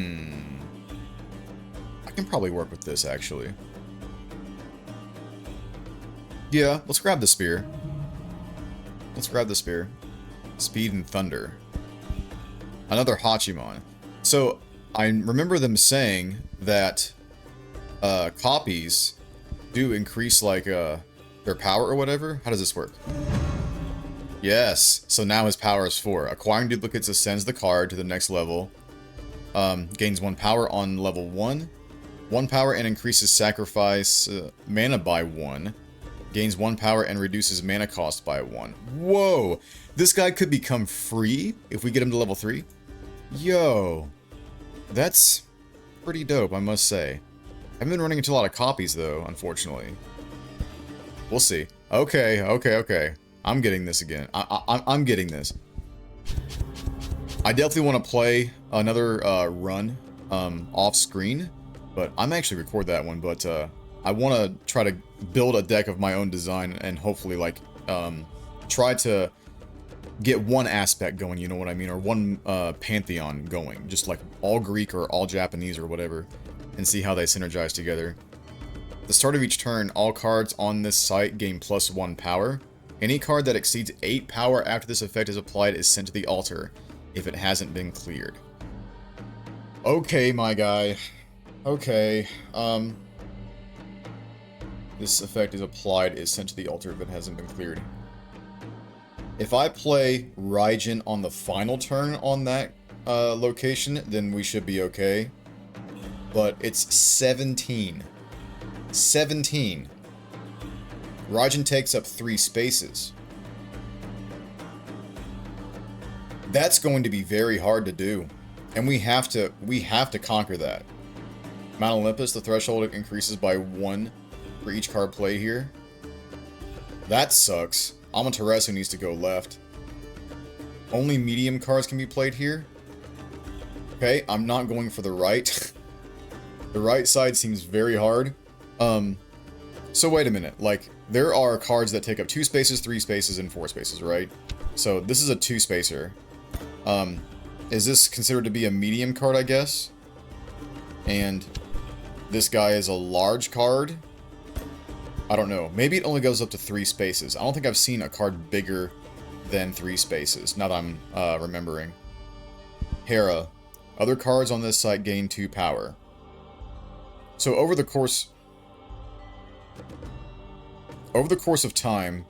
can probably work with this, actually. Yeah, let's grab the spear. Let's grab the spear. Speed and Thunder. Another Hachiman. So, I remember them saying that copies do increase, like, their power or whatever. How does this work? Yes, so now his power is 4. Acquiring duplicates ascends the card to the next level. Gains 1 power on level 1. 1 power and increases sacrifice mana by 1. Gains 1 power and reduces mana cost by 1. Whoa! This guy could become free if we get him to level 3. Yo! That's pretty dope, I must say. I haven't been running into a lot of copies, though, unfortunately. We'll see. Okay. I'm getting this again. I'm getting this. I definitely want to play another run off screen, but I'm actually record that one. But I want to try to build a deck of my own design and hopefully like try to get one aspect going. You know what I mean? Or one Pantheon going, just like all Greek or all Japanese or whatever, and see how they synergize together. At the start of each turn, all cards on this site gain +1 power. Any card that exceeds 8 power after this effect is applied is sent to the altar, if it hasn't been cleared. Okay, my guy. Okay, this effect is applied is sent to the altar if it hasn't been cleared. If I play Raijin on the final turn on that location, then we should be okay. But it's 17. 17. Raijin takes up 3 spaces. That's going to be very hard to do. And we have to conquer that. Mount Olympus, the threshold increases by 1 for each card played here. That sucks. Amaterasu needs to go left. Only medium cards can be played here. Okay, I'm not going for the right. The right side seems very hard. So wait a minute, like, there are cards that take up 2 spaces, 3 spaces, and 4 spaces, right? So this is a 2-spacer. Is this considered to be a medium card, I guess? And this guy is a large card? I don't know. Maybe it only goes up to 3 spaces. I don't think I've seen a card bigger than 3 spaces, now that I'm remembering. Hera. Other cards on this site gain 2 power. So over the course of time,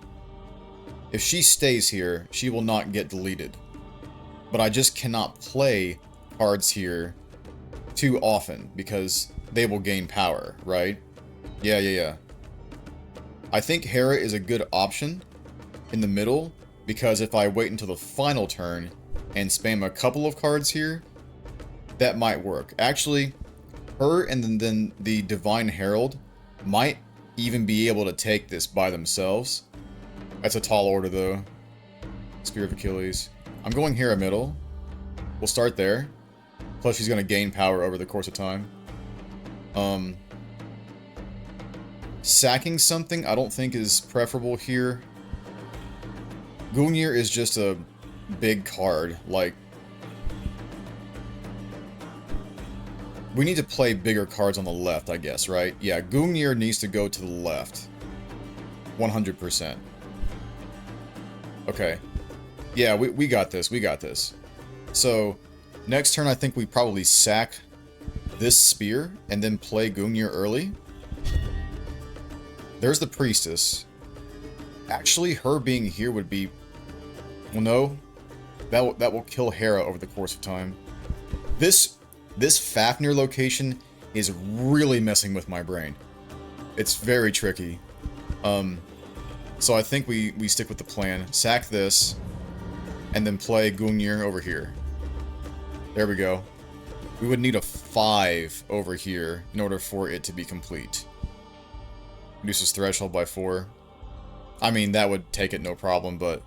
if she stays here, she will not get deleted. But I just cannot play cards here too often because they will gain power, right? Yeah. I think Hera is a good option in the middle because if I wait until the final turn and spam a couple of cards here, that might work. Actually, her and then the Divine Herald might even be able to take this by themselves. That's a tall order though. Spear of Achilles. I'm going Hera middle. We'll start there. Plus she's going to gain power over the course of time. Sacking something I don't think is preferable here. Gungnir is just a big card. Like, we need to play bigger cards on the left, I guess, right? Yeah, Gungnir needs to go to the left. 100%. Okay. Yeah, we got this. We got this. So, next turn I think we probably sack this spear and then play Gungnir early. There's the Priestess. Actually, her being here would be... Well, no. That will kill Hera over the course of time. This Fafnir location is really messing with my brain. It's very tricky. So I think we stick with the plan. Sack this, and then play Gungnir over here. There we go. We would need a 5 over here in order for it to be complete. Reduces threshold by 4. I mean, that would take it no problem, but...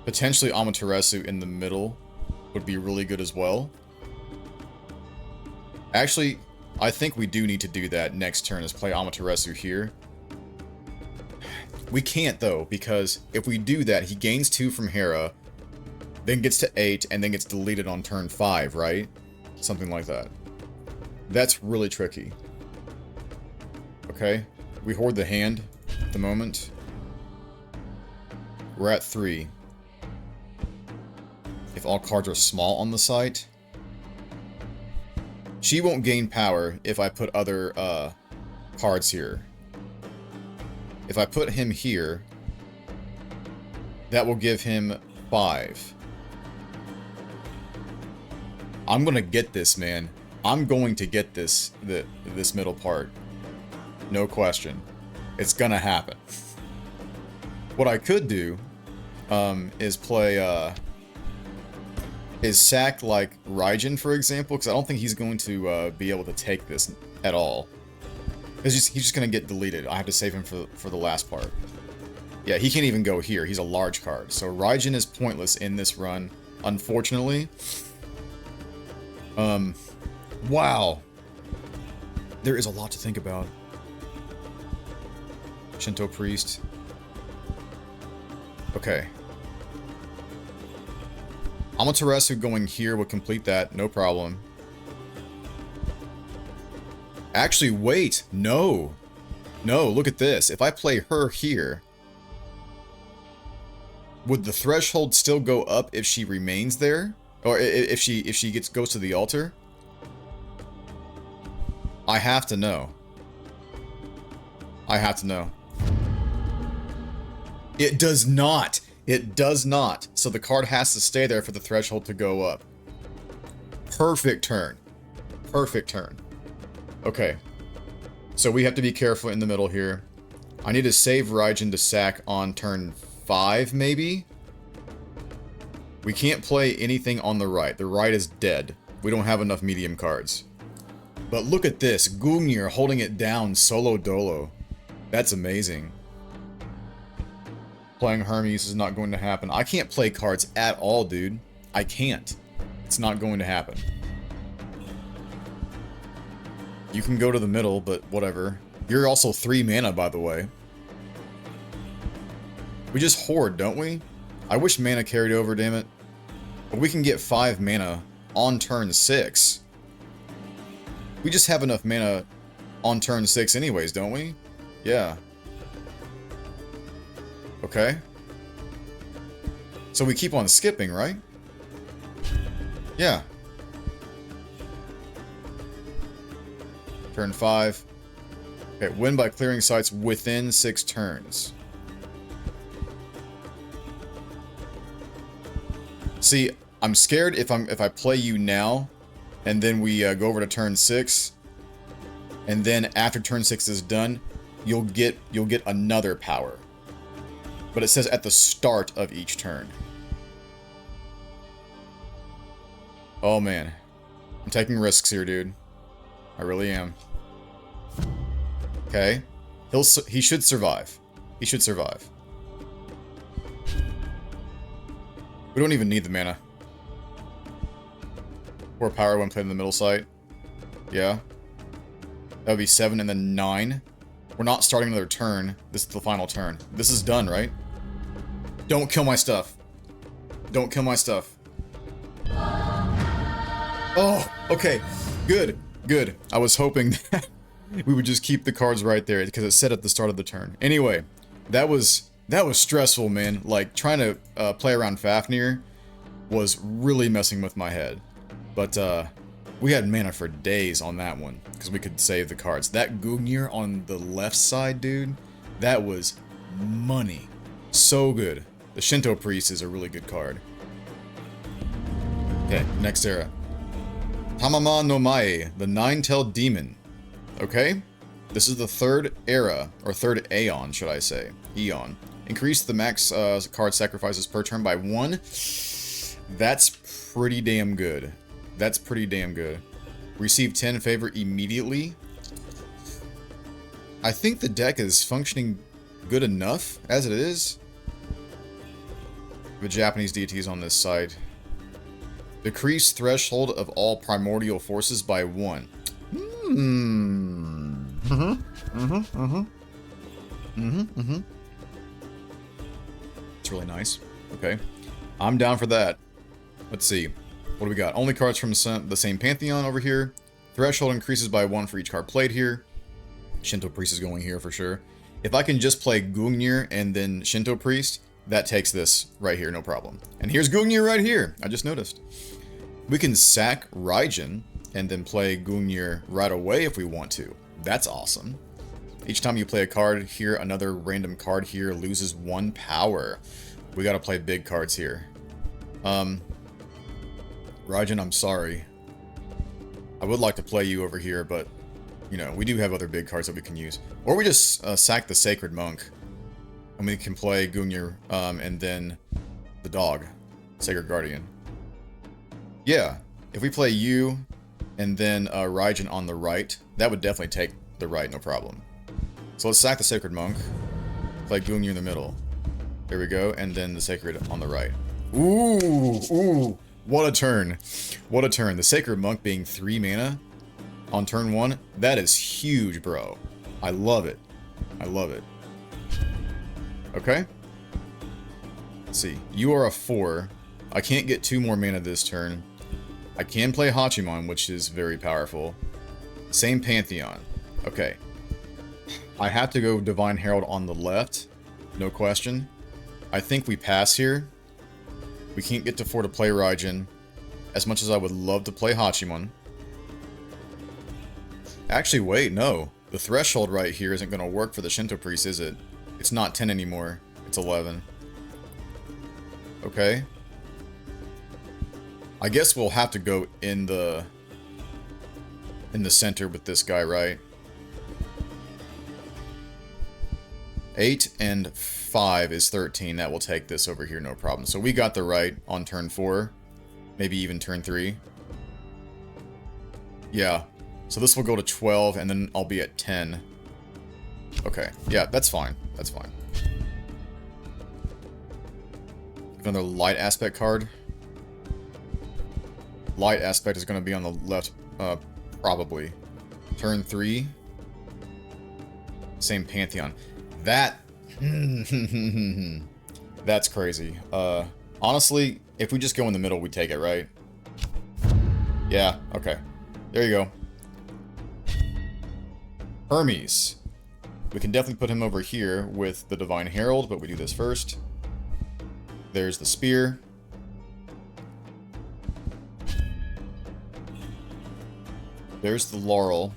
potentially Amaterasu in the middle would be really good as well. Actually, I think we do need to do that next turn, is play Amaterasu here. We can't, though, because if we do that, he gains 2 from Hera, then gets to 8, and then gets deleted on turn 5, right? Something like that. That's really tricky. Okay, we hoard the hand at the moment. We're at 3. If all cards are small on the site, she won't gain power if I put other cards here. If I put him here, that will give him 5. I'm gonna get this, man. I'm going to get this middle part. No question. It's gonna happen. What I could do is play is sack like Raijin, for example, because I don't think he's going to be able to take this at all. He's just going to get deleted. I have to save him for the last part. Yeah, he can't even go here. He's a large card. So Raijin is pointless in this run, unfortunately. Wow. There is a lot to think about. Shinto Priest. Okay. Amaterasu going here would complete that, no problem. Actually, wait, no. No, look at this. If I play her here, would the threshold still go up if she remains there? Or if she goes to the altar? I have to know. I have to know. It does not. It does not. So the card has to stay there for the threshold to go up. Perfect turn. Perfect turn. Okay. So we have to be careful in the middle here. I need to save Raijin to sack on turn 5, maybe? We can't play anything on the right. The right is dead. We don't have enough medium cards. But look at this. Gungnir holding it down solo dolo. That's amazing. Playing Hermes is not going to happen. I can't play cards at all, dude. I can't. It's not going to happen. You can go to the middle, but whatever. You're also 3 mana, by the way. We just hoard, don't we? I wish mana carried over, damn it. But we can get 5 mana on turn 6. We just have enough mana on turn 6 anyways, don't we? Yeah. Okay. So we keep on skipping, right? Yeah. Turn 5. Okay, win by clearing sites within 6 turns. See, I'm scared if I play you now, and then we go over to turn 6, and then after turn 6 is done, you'll get another power. But it says at the start of each turn. Oh man, I'm taking risks here, dude. I really am. Okay, he should survive. He should survive. We don't even need the mana. 4 power when playing in the middle site. Yeah. That would be 7 and then 9. We're not starting another turn. This is the final turn. This is done, right? Don't kill my stuff. Don't kill my stuff. Oh, okay. Good. Good. I was hoping that we would just keep the cards right there because it said at the start of the turn. Anyway, that was stressful, man. Like, trying to play around Fafnir was really messing with my head. But, we had mana for days on that one, because we could save the cards. That Gungnir on the left side, dude, that was money. So good. The Shinto Priest is a really good card. Okay, next era. Tamama no Mae, the Nine-Tailed Demon. Okay? This is the third era, or third Aeon, should I say. Eon. Increase the max card sacrifices per turn by 1. That's pretty damn good. That's pretty damn good. Receive 10 favor immediately. I think the deck is functioning good enough as it is. The Japanese deities on this side. Decrease threshold of all primordial forces by 1. It's really nice. Okay. I'm down for that. Let's see. What do we got? Only cards from the same Pantheon over here. Threshold increases by 1 for each card played here. Shinto Priest is going here for sure. If I can just play Gungnir and then Shinto Priest, that takes this right here, no problem. And here's Gungnir right here. I just noticed. We can sack Raijin and then play Gungnir right away if we want to. That's awesome. Each time you play a card here, another random card here loses 1 power. We gotta play big cards here. Raijin, I'm sorry. I would like to play you over here, but, you know, we do have other big cards that we can use. Or we just sack the Sacred Monk. And we can play Gungnir, and then the dog. Sacred Guardian. Yeah, if we play you, and then Raijin on the right, that would definitely take the right, no problem. So let's sack the Sacred Monk. Play Gungnir in the middle. There we go, and then the Sacred on the right. Ooh, ooh. What a turn. What a turn. The Sacred Monk being 3 mana on turn 1. That is huge, bro. I love it. I love it. Okay. Let's see. You are a 4. I can't get 2 more mana this turn. I can play Hachiman, which is very powerful. Same Pantheon. Okay. I have to go Divine Herald on the left. No question. I think we pass here. We can't get to 4 to play Raijin, as much as I would love to play Hachiman. Actually, wait, no. The threshold right here isn't going to work for the Shinto Priest, is it? It's not 10 anymore. It's 11. Okay. I guess we'll have to go in the center with this guy, right? 8 and 5 is 13. That will take this over here, no problem. So we got the right on turn 4. Maybe even turn 3. Yeah. So this will go to 12, and then I'll be at 10. Okay. Yeah, that's fine. That's fine. Another light aspect card. Light aspect is going to be on the left, probably. Turn 3. Same Pantheon. That... That's crazy. Honestly, if we just go in the middle, we take it, right? Yeah, okay. There you go. Hermes. We can definitely put him over here with the Divine Herald, but we do this first. There's the Spear. There's the Laurel.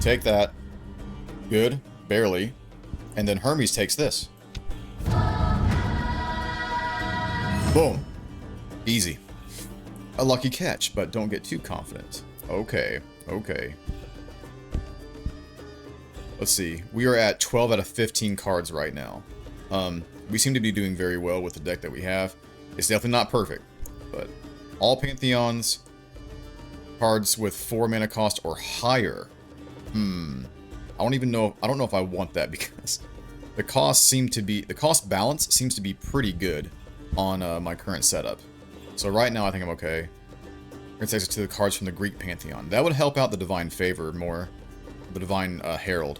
take that. Good. Barely. And then Hermes takes this. Boom. Easy. A lucky catch, but don't get too confident. Okay. Okay. Let's see. We are at 12 out of 15 cards right now. We seem to be doing very well with the deck that we have. It's definitely not perfect, but all Pantheons, cards with 4 mana cost or higher. I don't know if I want that because the cost balance seems to be pretty good on my current setup. So right now I think I'm okay. We're gonna take us to the cards from the Greek Pantheon. That would help out the Divine Favor more, the Divine Herald.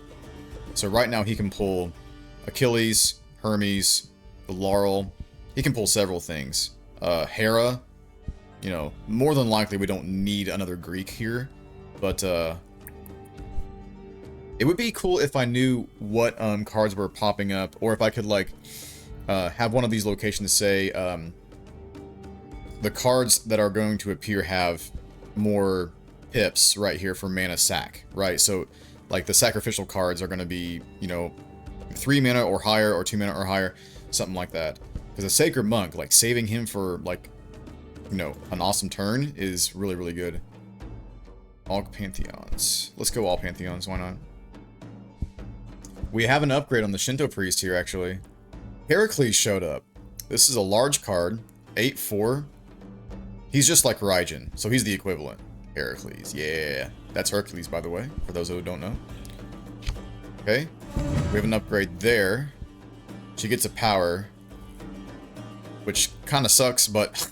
So right now he can pull Achilles, Hermes, the Laurel. He can pull several things. Hera. You know, more than likely we don't need another Greek here, but it would be cool if I knew what cards were popping up, or if I could like have one of these locations say the cards that are going to appear have more pips right here for mana sack, right? So like the sacrificial cards are going to be, you know, 3 mana or higher, or 2 mana or higher, something like that. Because a Sacred Monk, like saving him for like, you know, an awesome turn is really, really good. All Pantheons. Let's go all Pantheons, why not? We have an upgrade on the Shinto Priest here, actually. Heracles showed up. This is a large card, 8/4. He's just like Raijin, so he's the equivalent. Heracles, yeah. That's Hercules, by the way, for those who don't know. Okay, we have an upgrade there. She gets a power, which kind of sucks, but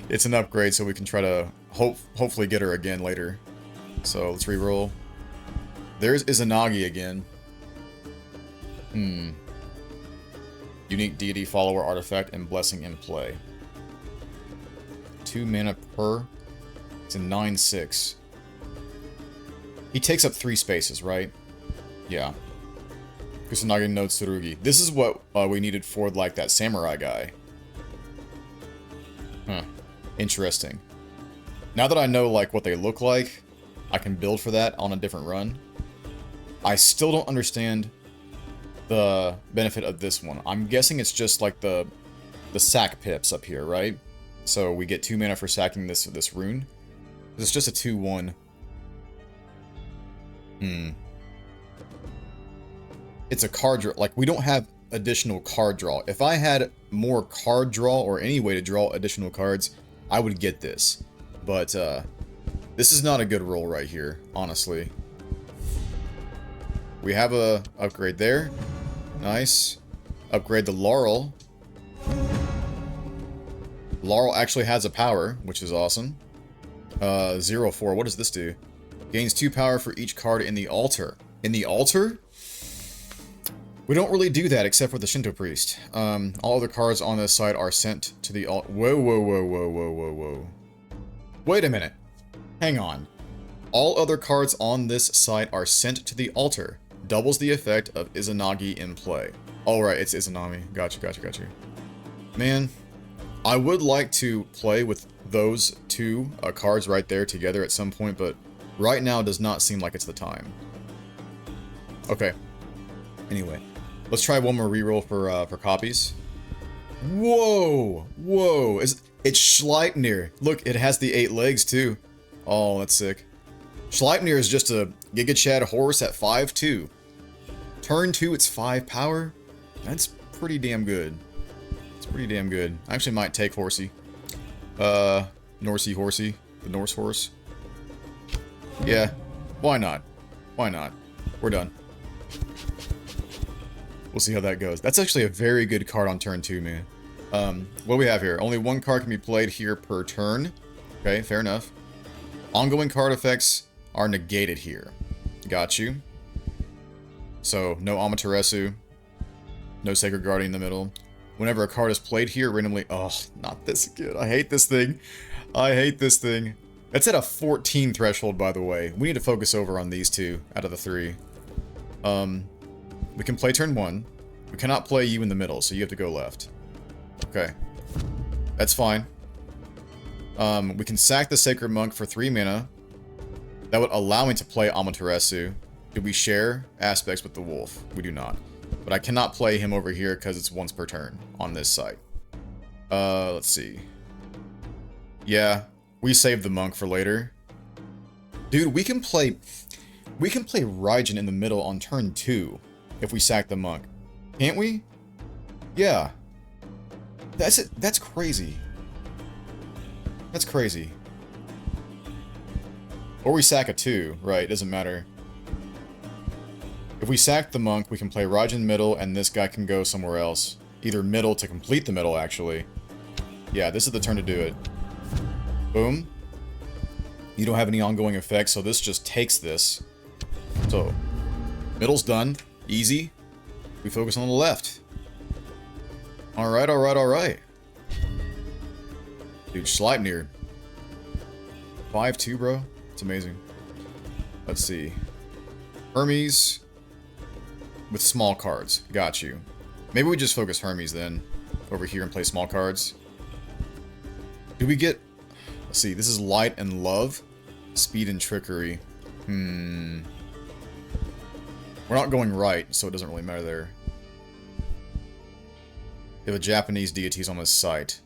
it's an upgrade, so we can try to hopefully get her again later. So let's re-roll. There's Izanagi again. Unique deity, follower, artifact, and blessing in play. 2 mana per. It's a 9/6. He takes up 3 spaces, right? Yeah. Kusanagi no Tsurugi. This is what we needed for, like, that samurai guy. Huh. Interesting. Now that I know, like, what they look like, I can build for that on a different run. I still don't understand the benefit of this one. I'm guessing it's just, like, the sack pips up here, right? So we get 2 mana for sacking this rune. It's just a 2/1. It's a card draw. Like, we don't have additional card draw. If I had more card draw or any way to draw additional cards, I would get this. But this is not a good roll right here, honestly. We have a upgrade there. Nice. Upgrade the Laurel. Laurel actually has a power, which is awesome. 0/4. What does this do? Gains 2 power for each card in the altar. In the altar? We don't really do that except for the Shinto Priest. All other cards on this side are sent to the altar. Whoa, whoa, whoa, whoa, whoa, whoa, whoa. Wait a minute. Hang on. All other cards on this side are sent to the altar. Doubles the effect of Izanagi in play. Oh, right, it's Izanami. Gotcha, gotcha, gotcha. Man, I would like to play with those 2 cards right there together at some point, but right now does not seem like it's the time. Okay. Anyway, let's try one more reroll for copies. Whoa! Whoa! It's Schleipnir. Look, it has the 8 legs too. Oh, that's sick. Schleipnir is just a Giga Chad horse at 5/2. Turn 2, it's 5 power. That's pretty damn good. It's pretty damn good. I actually might take Horsey. Norsey Horsey. The Norse horse. Yeah. Why not? Why not? We're done. We'll see how that goes. That's actually a very good card on turn 2, man. What do we have here? Only 1 card can be played here per turn. Okay, fair enough. Ongoing card effects are negated here. Got you. So, no Amaterasu. No Sacred Guardian in the middle. Whenever a card is played here, randomly... Oh, not this again. I hate this thing. I hate this thing. It's at a 14 threshold, by the way. We need to focus over on these 2 out of the 3. We can play turn 1. We cannot play you in the middle, so you have to go left. Okay. That's fine. We can sack the Sacred Monk for 3 mana. That would allow me to play Amaterasu. Do we share aspects with the wolf? We do not. But I cannot play him over here because it's once per turn on this site. Let's see. Yeah, we saved the monk for later. Dude, we can play Raijin in the middle on turn 2 if we sack the monk. Can't we? Yeah. That's it. That's crazy. That's crazy. Or we sack a 2, right? Doesn't matter. If we sack the monk, we can play Raijin middle, and this guy can go somewhere else. Either middle to complete the middle, actually. Yeah, this is the turn to do it. Boom. You don't have any ongoing effects, so this just takes this. So, middle's done. Easy. We focus on the left. Alright, alright, alright. Dude, Sleipnir. 5-2, bro. It's amazing. Let's see. Hermes. With small cards. Got you. Maybe we just focus Hermes then. Over here and play small cards. Do we get... Let's see. This is Light and Love. Speed and Trickery. We're not going right, so it doesn't really matter there. We have a Japanese deities on this site.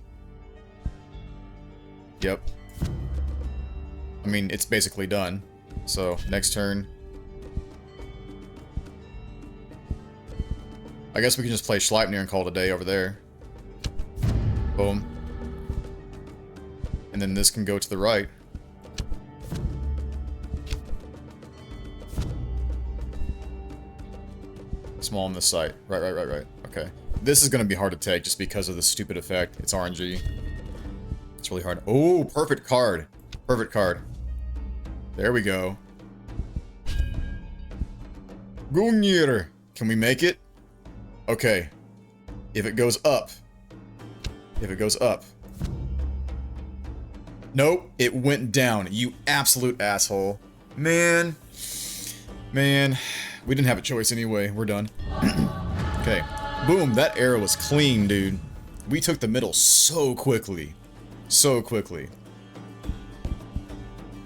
Yep. I mean, it's basically done. So, next turn. I guess we can just play Sleipnir and call it a day over there. Boom. And then this can go to the right. Small on this site. Right. Okay. This is going to be hard to take just because of the stupid effect. It's RNG. It's really hard. Oh, perfect card. Perfect card. There we go. Gungnir. Can we make it? Okay. If it goes up. If it goes up. Nope. It went down. You absolute asshole. Man. Man. We didn't have a choice anyway. We're done. Okay. Boom. That arrow was clean, dude. We took the middle so quickly. So quickly.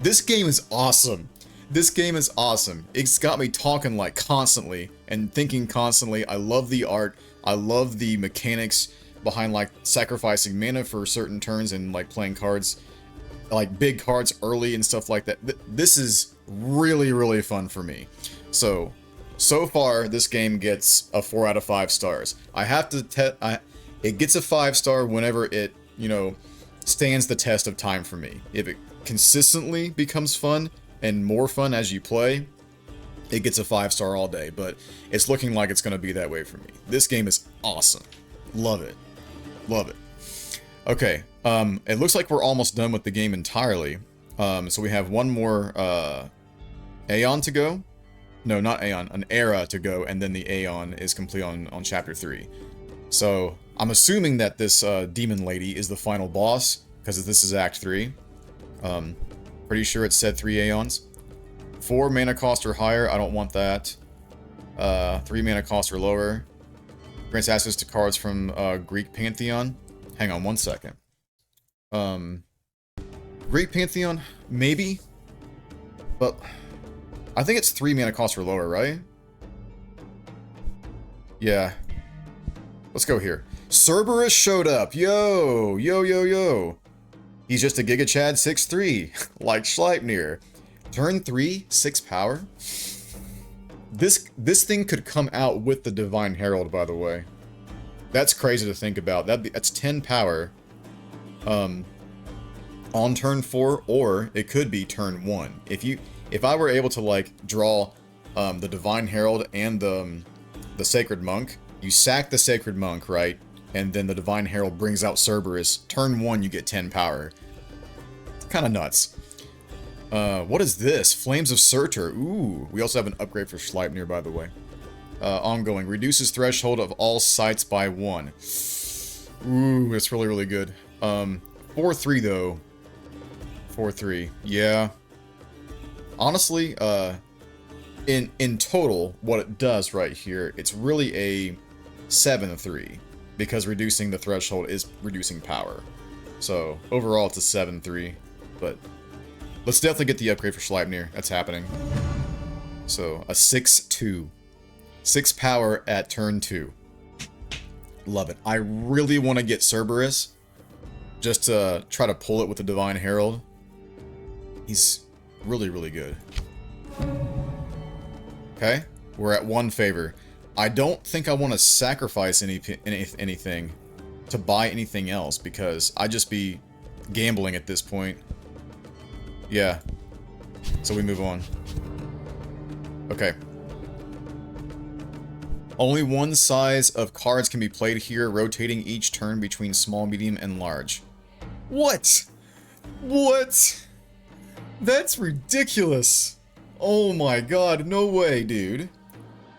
This game is awesome. This game is awesome. It's got me talking like constantly and thinking constantly. I love the art. I love the mechanics behind like sacrificing mana for certain turns and like playing cards, like big cards early and stuff like that. This is really, really fun for me. So far this game gets a 4 out of 5 stars. I have to it gets a 5-star whenever it, you know, stands the test of time for me. If it consistently becomes fun and more fun as you play, it gets a 5-star all day, but it's looking like it's going to be that way for me. This game is awesome. Love it. Love it. Okay, it looks like we're almost done with the game entirely. So we have one more Aeon to go. No, not Aeon, an era to go, and then the Aeon is complete on Chapter 3. So I'm assuming that this demon lady is the final boss, because this is Act 3. Pretty sure it said 3 Aeons. 4 mana cost or higher, I don't want that. 3 mana cost or lower. Grants access to cards from Greek Pantheion. Hang on one second. Greek Pantheion, maybe? But I think it's 3 mana cost or lower, right? Yeah. Let's go here. Cerberus showed up. Yo. He's just a Giga Chad 6-3, like Sleipnir. Turn 3, 6 power. This thing could come out with the Divine Herald, by the way. That's crazy to think about. That's 10 power on turn 4, or it could be turn 1. If I were able to like draw the Divine Herald and the Sacred Monk, you sack the Sacred Monk, right? And then the Divine Herald brings out Cerberus. Turn 1, you get 10 power. It's kind of nuts. What is this? Flames of Surtur. Ooh. We also have an upgrade for Sleipnir, by the way. Ongoing. Reduces threshold of all sites by 1. Ooh, that's really, really good. 4-3, though. 4-3. Yeah. Honestly, in total, what it does right here, it's really a 7-3. Because reducing the threshold is reducing power. So, overall, it's a 7-3. But Let's definitely get the upgrade for Schleipnir. That's happening. So, a 6-2. 6 power at turn 2. Love it. I really want to get Cerberus. Just to try to pull it with the Divine Herald. He's really, really good. Okay. We're at 1 favor. I don't think I want to sacrifice anything to buy anything else, because I'd just be gambling at this point. Yeah. So we move on. Okay. Only one size of cards can be played here, rotating each turn between small, medium, and large. What? What? That's ridiculous. Oh my god, no way, dude.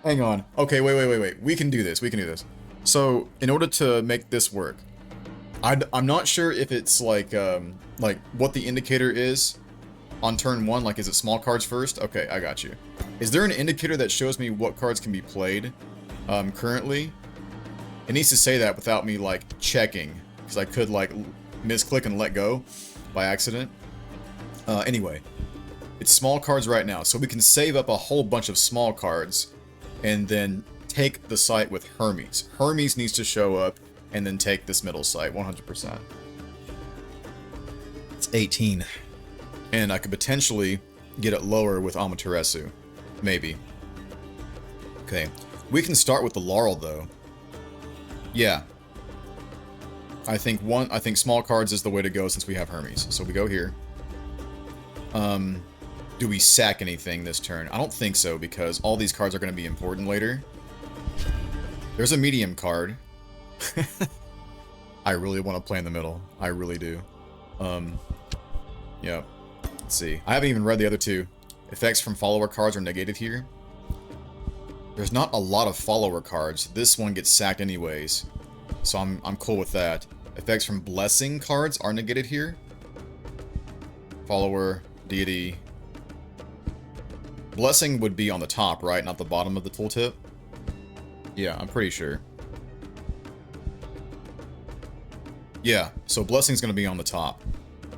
Hang on. Okay, wait. We can do this. We can do this. So, in order to make this work, I'm not sure if it's like what the indicator is on turn 1. Like, is it small cards first? Okay, I got you. Is there an indicator that shows me what cards can be played currently? It needs to say that without me, like, checking, because I could, like, misclick and let go by accident. Anyway, it's small cards right now, so we can save up a whole bunch of small cards and then take the site with Hermes. Hermes needs to show up and then take this middle site, 100%. It's 18. And I could potentially get it lower with Amaterasu. Maybe. Okay. We can start with the Laurel, though. Yeah. I think small cards is the way to go since we have Hermes. So we go here. Do we sack anything this turn? I don't think so, because all these cards are going to be important later. There's a medium card. I really want to play in the middle. I really do. Yeah. Let's see. I haven't even read the other two. Effects from follower cards are negated here. There's not a lot of follower cards. This one gets sacked anyways. So I'm cool with that. Effects from blessing cards are negated here. Follower, deity. Blessing would be on the top, right? Not the bottom of the tooltip? Yeah, I'm pretty sure. Yeah, so blessing's going to be on the top.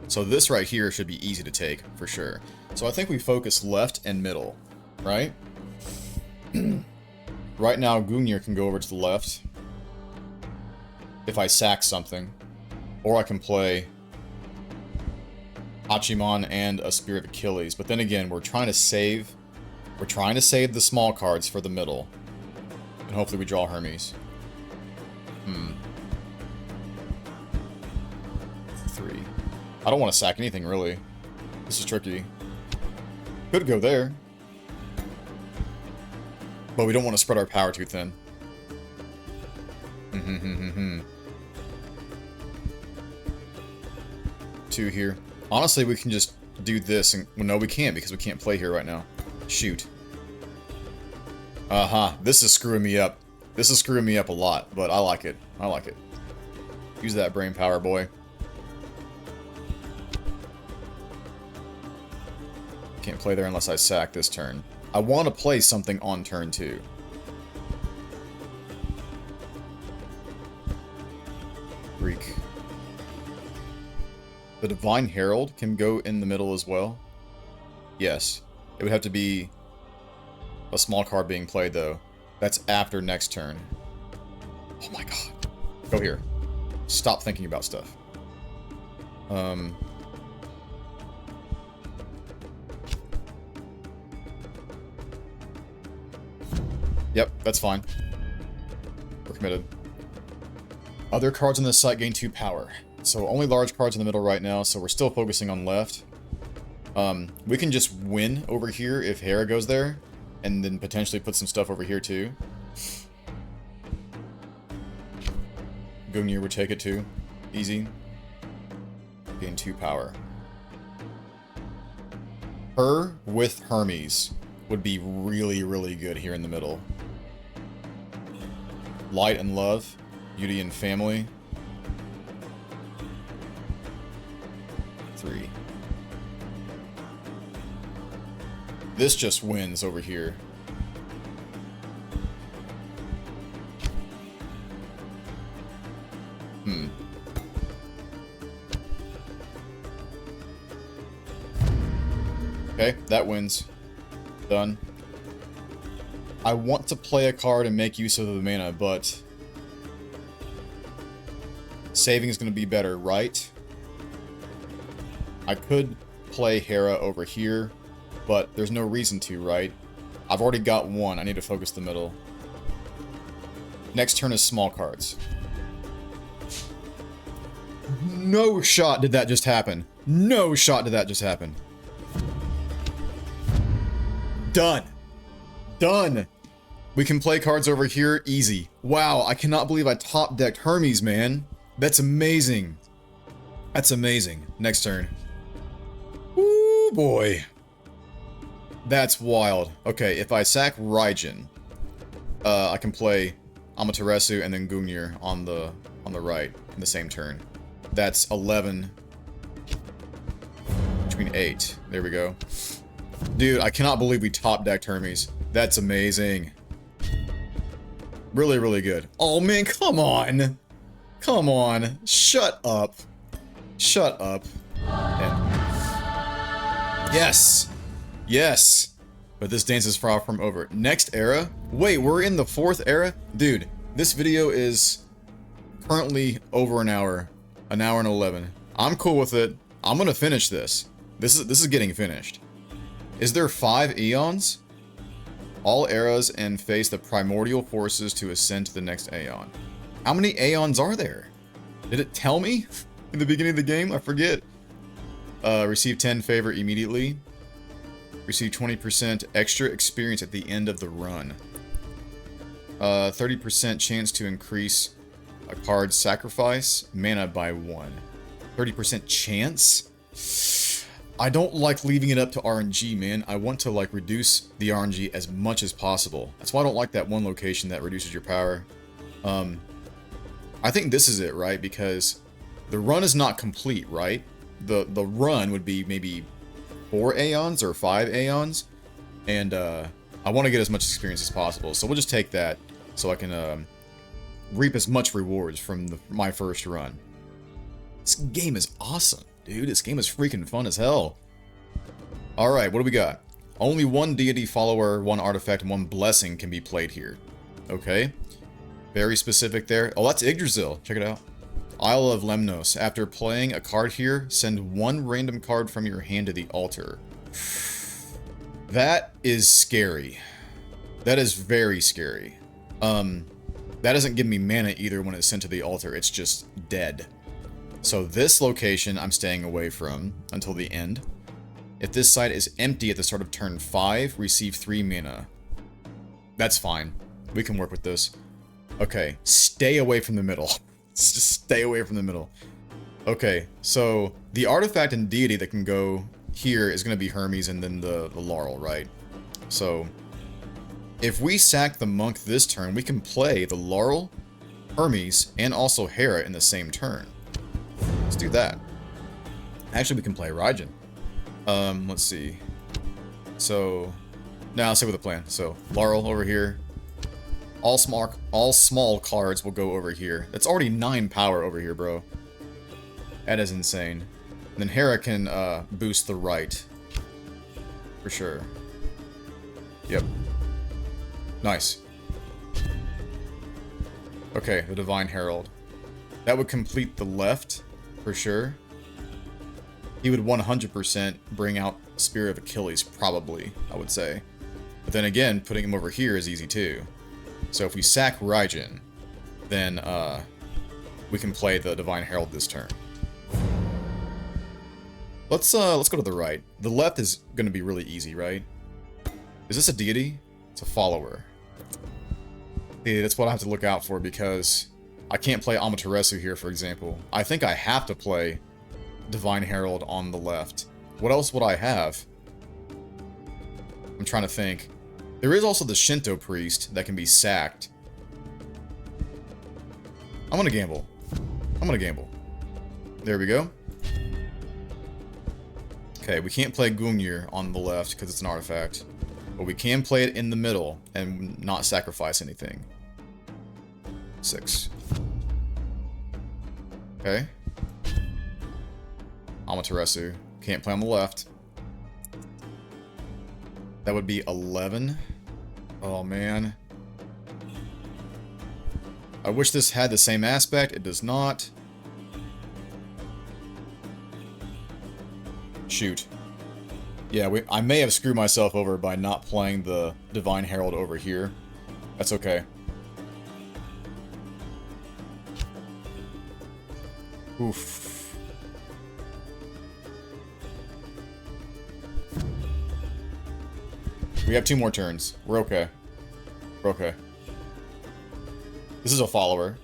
So this right here should be easy to take, for sure. So I think we focus left and middle, right? Right now, Gungnir can go over to the left. If I sack something. Or I can play Hachiman and a Spirit of Achilles. But then again, we're trying to save the small cards for the middle. And hopefully we draw Hermes. 3. I don't want to sack anything, really. This is tricky. Could go there. But we don't want to spread our power too thin. 2 here. Honestly, we can just do this and... Well, no, we can't, because we can't play here right now. Shoot. This is screwing me up. This is screwing me up a lot, but I like it. I like it. Use that brain power, boy. Can't play there unless I sack this turn. I want to play something on turn 2. Greek. The Divine Herald can go in the middle as well. Yes. It would have to be a small card being played, though. That's after next turn. Oh my god. Go here. Stop thinking about stuff. Yep, that's fine. We're committed. Other cards on this site gain 2 power. So only large cards in the middle right now, so we're still focusing on left. We can just win over here if Hera goes there, and then potentially put some stuff over here too. Gungnir would take it too. Easy. Gain 2 power. Her with Hermes would be really, really good here in the middle. Light and love. Beauty and family. 3. This just wins over here. Okay, that wins. Done. I want to play a card and make use of the mana, but saving is going to be better, right? I could play Hera over here, but there's no reason to, right? I've already got one. I need to focus the middle. Next turn is small cards. No shot did that just happen. No shot did that just happen. Done. Done. We can play cards over here easy. Wow, I cannot believe I top decked Hermes, man. That's amazing. That's amazing. Next turn. Ooh, boy. That's wild. Okay, if I sack Raijin, I can play Amaterasu and then Gungnir on the right in the same turn. That's 11 between 8. There we go. Dude, I cannot believe we top decked Hermes. That's amazing. Really, really good. Oh man, come on. Come on. Shut up. Shut up. And yes. Yes. But this dance is far from over. Next era? Wait, we're in the 4th era? Dude, this video is currently over an hour. An hour and 11. I'm cool with it. I'm gonna finish this. This is getting finished. Is there 5 eons? All eras and face the primordial forces to ascend to the next aeon. How many aeons are there? Did it tell me in the beginning of the game? I forget. Receive 10 favor immediately. Receive 20% extra experience at the end of the run. 30% chance to increase a card's sacrifice mana by 1. 30% chance? I don't like leaving it up to RNG, man. I want to, like, reduce the RNG as much as possible. That's why I don't like that one location that reduces your power. I think this is it, right? Because the run is not complete, right? The run would be maybe 4 aeons or 5 aeons. And, I want to get as much experience as possible. So we'll just take that so I can, reap as much rewards from my first run. This game is awesome, dude. This game is freaking fun as hell. Alright, what do we got? Only one deity follower, one artifact, and one blessing can be played here. Okay. Very specific there. Oh, that's Yggdrasil. Check it out. Isle of Lemnos. After playing a card here, send one random card from your hand to the altar. That is scary. That is very scary. That doesn't give me mana either when it's sent to the altar. It's just dead. So this location I'm staying away from until the end. If this side is empty at the start of turn 5, receive 3 mana. That's fine. We can work with this. Okay, stay away from the middle. Just stay away from the middle. Okay, so the artifact and deity that can go here is going to be Hermes and then the Laurel, right? So if we sack the monk this turn, we can play the Laurel, Hermes, and also Hera in the same turn. Let's do that. Actually, we can play Raijin. Let's see. So, now let's see with the plan. So, Laurel over here. All small cards will go over here. That's already 9 power over here, bro. That is insane. And then Hera can boost the right. For sure. Yep. Nice. Okay, the Divine Herald. That would complete the left, for sure. He would 100% bring out Spear of Achilles, probably, I would say. But then again, putting him over here is easy too. So if we sack Raijin, then we can play the Divine Herald this turn. Let's go to the right. The left is gonna be really easy, right? Is this a deity? It's a follower. Yeah, that's what I have to look out for because I can't play Amaterasu here, for example. I think I have to play Divine Herald on the left. What else would I have? I'm trying to think. There is also the Shinto priest that can be sacked. I'm gonna gamble. I'm gonna gamble. There we go. Okay, we can't play Gungnir on the left because it's an artifact. But we can play it in the middle and not sacrifice anything. 6. Okay. Amaterasu. Can't play on the left. That would be 11. Oh, man. I wish this had the same aspect. It does not. Shoot. Yeah, I may have screwed myself over by not playing the Divine Herald over here. That's okay. Oof. We have 2 more turns. We're okay. We're okay. This is a follower.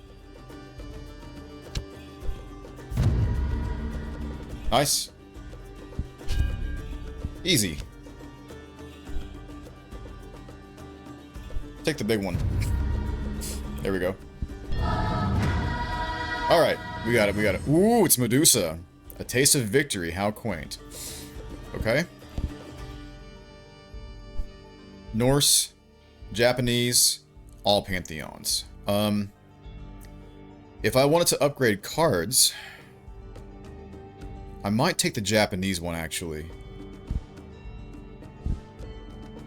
Nice. Easy. Take the big one. There we go. Alright, we got it, we got it. Ooh, it's Medusa. A taste of victory, how quaint. Okay. Norse, Japanese, all Pantheons. If I wanted to upgrade cards, I might take the Japanese one, actually.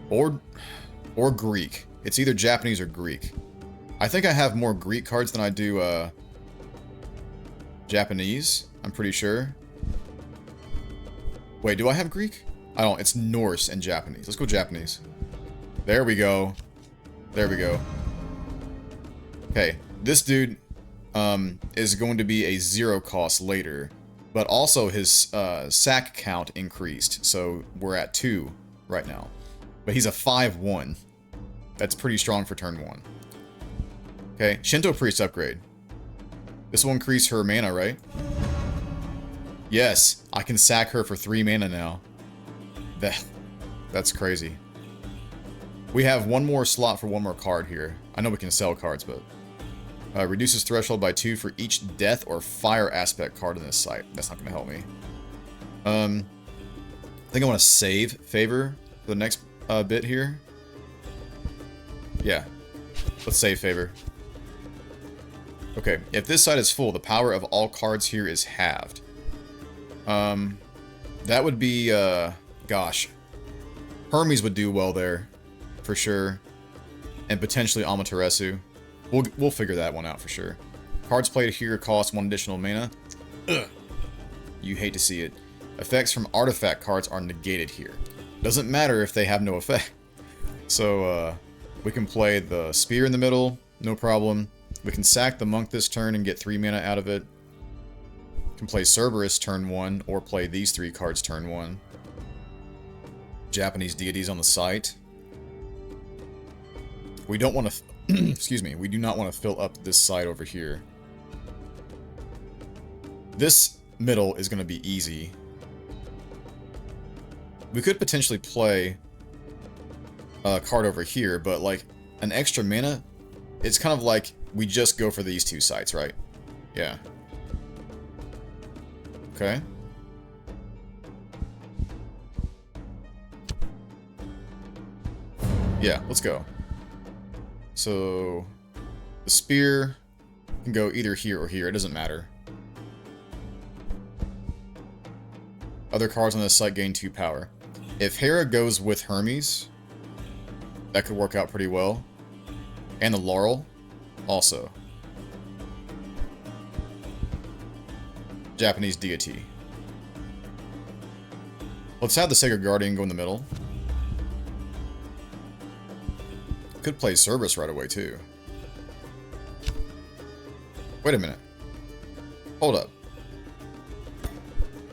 Or Greek. It's either Japanese or Greek. I think I have more Greek cards than I do, Japanese. I'm pretty sure. Wait, do I have Greek? I don't. It's Norse and Japanese. Let's go Japanese. There we go. There we go. Okay, this dude is going to be a 0 cost later, but also his sack count increased, so we're at 2 right now. But he's a 5/1. That's pretty strong for turn 1. Okay, Shinto Priest upgrade. This will increase her mana, right? Yes, I can sack her for 3 mana now. That's crazy. We have 1 more slot for 1 more card here. I know we can sell cards, but... reduces threshold by 2 for each death or fire aspect card in this site. That's not going to help me. I think I want to save Favor for the next bit here. Yeah. Let's save Favor. Okay, if this side is full, the power of all cards here is halved. That would be, gosh. Hermes would do well there, for sure. And potentially Amaterasu. We'll figure that one out for sure. Cards played here cost 1 additional mana. Ugh. You hate to see it. Effects from artifact cards are negated here. Doesn't matter if they have no effect. So, we can play the spear in the middle, no problem. We can sack the monk this turn and get 3 mana out of it. Can play Cerberus turn 1, or play these 3 cards turn 1. Japanese deities on the site. We don't want to... excuse me. We do not want to fill up this side over here. This middle is going to be easy. We could potentially play a card over here, but like an extra mana, it's kind of like we just go for these 2 sites, right? Yeah. Okay. Yeah, let's go. So, the spear can go either here or here. It doesn't matter. Other cards on this site gain 2 power. If Hera goes with Hermes, that could work out pretty well. And the Laurel, also. Japanese deity. Let's have the Sacred Guardian go in the middle. Could play Cerberus right away, too. Wait a minute. Hold up.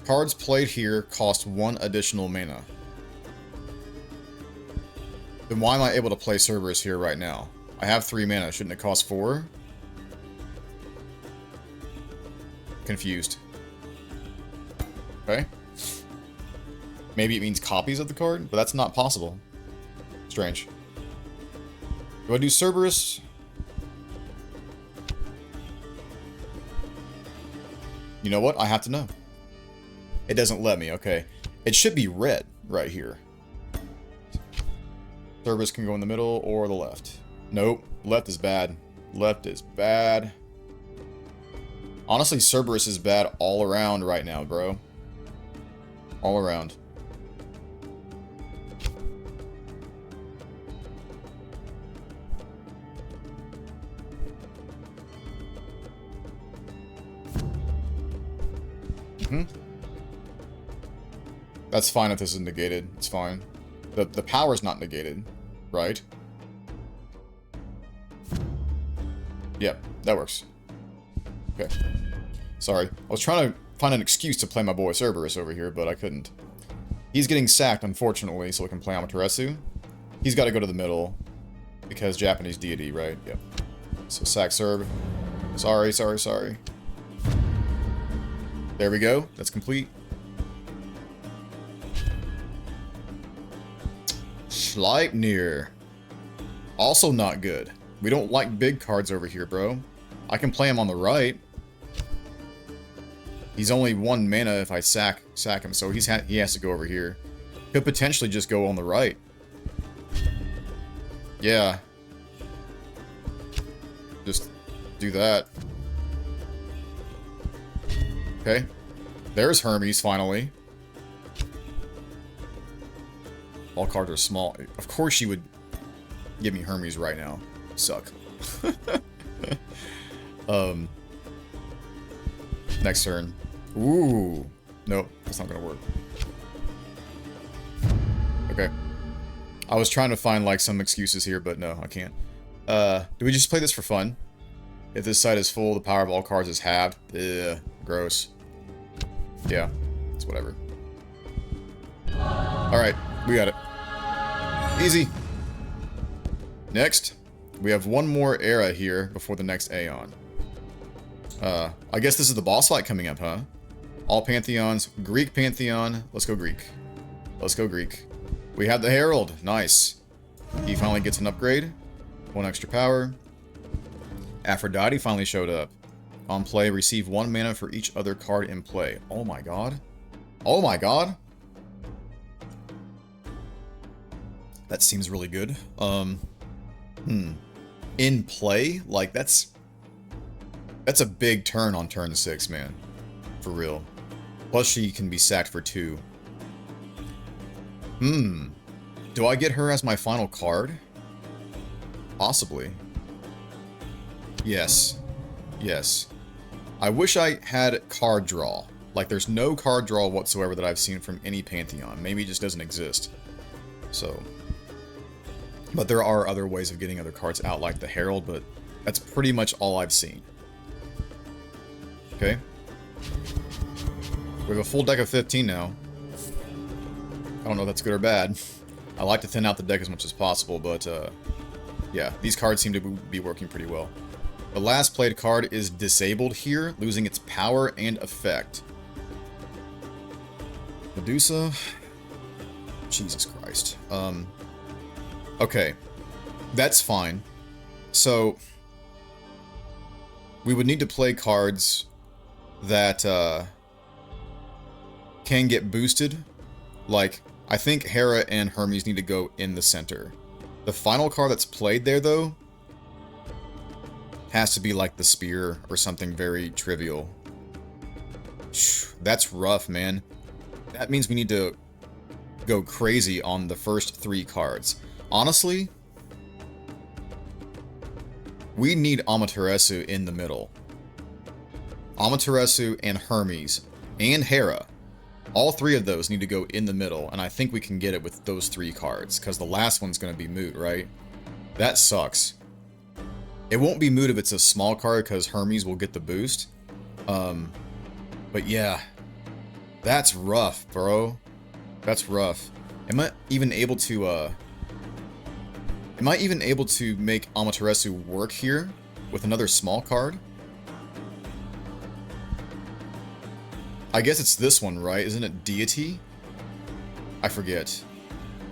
Cards played here cost 1 additional mana. Then why am I able to play Cerberus here right now? I have 3 mana. Shouldn't it cost 4? Confused. Okay. Maybe it means copies of the card, but that's not possible. Strange. Do I do Cerberus? You know what? I have to know. It doesn't let me, okay. It should be red right here. Cerberus can go in the middle or the left. Nope. Left is bad. Left is bad. Honestly, Cerberus is bad all around right now, bro. All around. That's fine if this is negated. It's fine. The power's not negated, right? Yep, that works. Okay. Sorry. I was trying to find an excuse to play my boy Cerberus over here, but I couldn't. He's getting sacked, unfortunately, so we can play Amaterasu. He's got to go to the middle, because Japanese deity, right? Yep. So sack Cerb. Sorry, sorry, sorry. There we go. That's complete. Sleipnir. Also not good. We don't like big cards over here, bro. I can play him on the right. He's only 1 mana if I sack him, so he has to go over here. Could potentially just go on the right. Yeah. Just do that. Okay. There's Hermes, finally. All cards are small. Of course you would give me Hermes right now. Suck. Next turn. Ooh. Nope, that's not gonna work. Okay. I was trying to find, like, some excuses here, but no, I can't. Do we just play this for fun? If this side is full, the power of all cards is halved. Ugh, gross. Yeah, it's whatever. Alright, we got it. Easy. Next, we have one more era here before the next Aeon. I guess this is the boss fight coming up, huh? All Pantheons. Greek Pantheon. Let's go Greek. Let's go Greek. We have the Herald. Nice. He finally gets an upgrade. 1 extra power. Aphrodite finally showed up. On play, receive 1 mana for each other card in play. Oh my god. Oh my god. That seems really good. In play? Like, that's a big turn on turn 6, man. For real. Plus, she can be sacked for 2. Do I get her as my final card? Possibly. Yes. Yes. I wish I had card draw. Like, there's no card draw whatsoever that I've seen from any Pantheon. Maybe it just doesn't exist. So. But there are other ways of getting other cards out, like the Herald, but that's pretty much all I've seen. Okay. We have a full deck of 15 now. I don't know if that's good or bad. I like to thin out the deck as much as possible, but yeah, these cards seem to be working pretty well. The last played card is disabled here, losing its power and effect. Medusa. Jesus Christ. Okay. That's fine. So, we would need to play cards that can get boosted. Like, I think Hera and Hermes need to go in the center. The final card that's played there, though, has to be like the Spear or something very trivial. That's rough, man. That means we need to go crazy on the first 3 cards. Honestly, we need Amaterasu in the middle. Amaterasu and Hermes and Hera. All 3 of those need to go in the middle, and I think we can get it with those 3 cards, because the last one's going to be moot, right? That sucks. It won't be moot if it's a small card, because Hermes will get the boost. But yeah. That's rough, bro. That's rough. Am I even able to make Amaterasu work here with another small card? I guess it's this one, right? Isn't it Deity? I forget.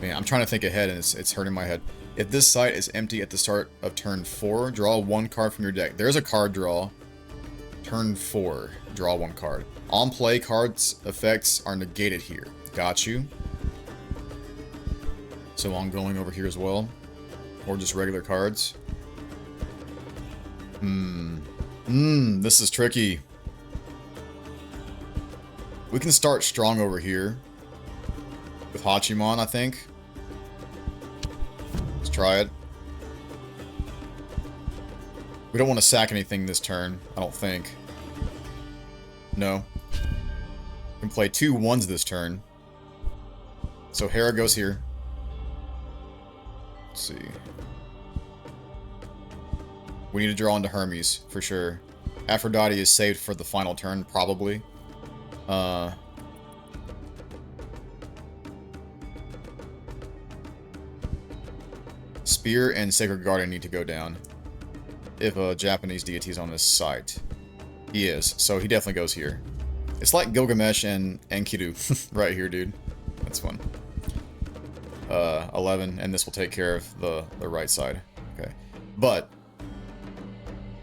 Man, I'm trying to think ahead and it's hurting my head. If this site is empty at the start of turn 4, draw 1 card from your deck. There's a card draw. Turn 4, draw 1 card. On play, cards effects are negated here. Got you. So ongoing over here as well. Or just regular cards. This is tricky. We can start strong over here. With Hachiman, I think. Let's try it. We don't want to sack anything this turn, I don't think. No. Can play 2 1s this turn. So Hera goes here. Let's see. We need to draw into Hermes, for sure. Aphrodite is saved for the final turn, probably. Spear and Sacred Guardian need to go down. If a Japanese deity is on this site. He is, so he definitely goes here. It's like Gilgamesh and Enkidu right here, dude. That's fun. 11, and this will take care of the right side. Okay. But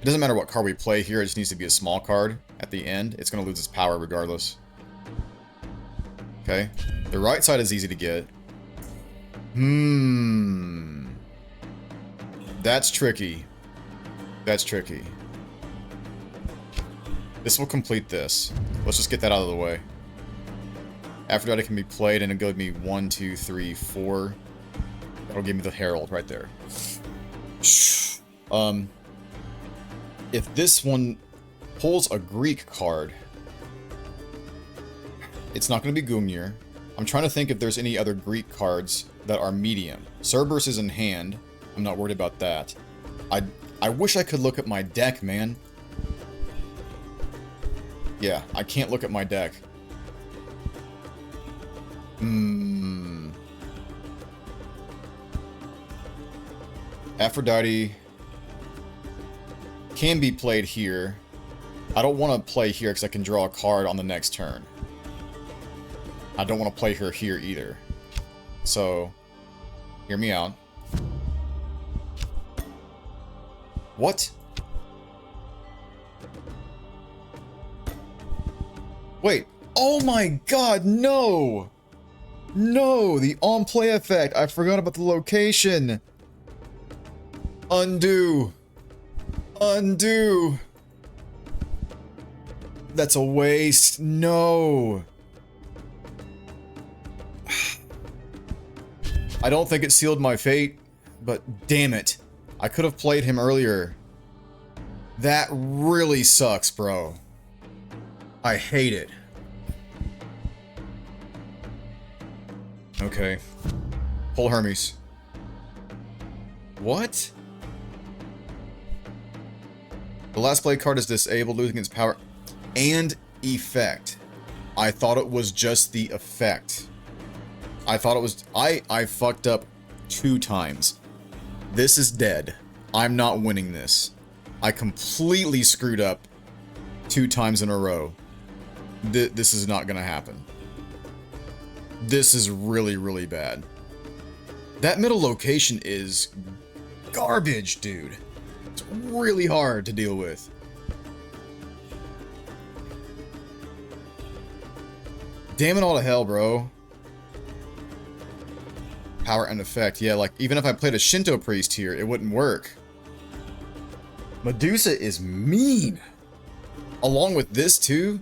it doesn't matter what card we play here, it just needs to be a small card at the end. It's going to lose its power regardless. Okay. The right side is easy to get. That's tricky. That's tricky. This will complete this. Let's just get that out of the way. Aphrodite can be played, and it'll give me 1, 2, 3, 4. That'll give me the Herald right there. If this one pulls a Greek card, it's not going to be Gungnir. I'm trying to think if there's any other Greek cards that are medium. Cerberus is in hand. I'm not worried about that. I wish I could look at my deck, man. Yeah, I can't look at my deck. Aphrodite can be played here. I don't want to play here because I can draw a card on the next turn. I don't want to play her here either. So, hear me out. What? Wait. Oh my god, no! No, the on-play effect. I forgot about the location. Undo. Undo. That's a waste. No. I don't think it sealed my fate, but damn it. I could have played him earlier. That really sucks, bro. I hate it. Okay. Pull Hermes. What? The last play card is disabled, losing its power and effect. I thought it was just the effect. I thought it was... I fucked up 2 times. This is dead. I'm not winning this. I completely screwed up 2 times in a row. This is not gonna happen. This is really, really bad. That middle location is garbage, dude. It's really hard to deal with. Damn it all to hell, bro. Power and effect. Yeah, like, even if I played a Shinto priest here, it wouldn't work. Medusa is mean. Along with this, too.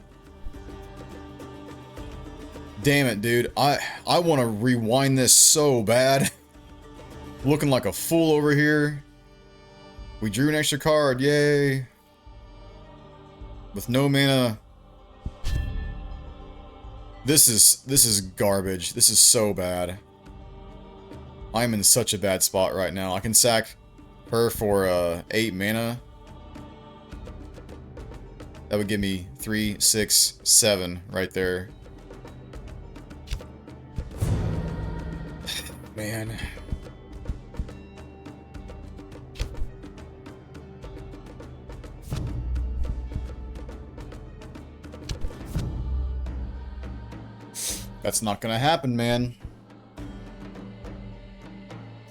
Damn it, dude. I want to rewind this so bad. Looking like a fool over here. We drew an extra card. Yay. With no mana. This is garbage. This is so bad. I'm in such a bad spot right now. I can sack her for 8 mana. That would give me 3, 6, 7 right there. Man. That's not gonna happen, man.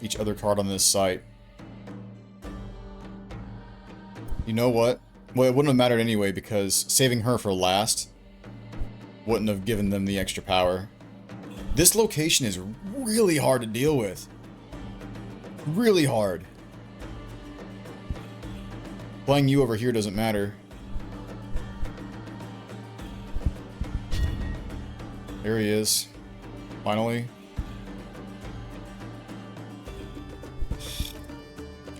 Each other card on this site. You know what? Well, it wouldn't have mattered anyway because saving her for last wouldn't have given them the extra power. This location is really hard to deal with. Really hard. Playing you over here doesn't matter. There he is. Finally.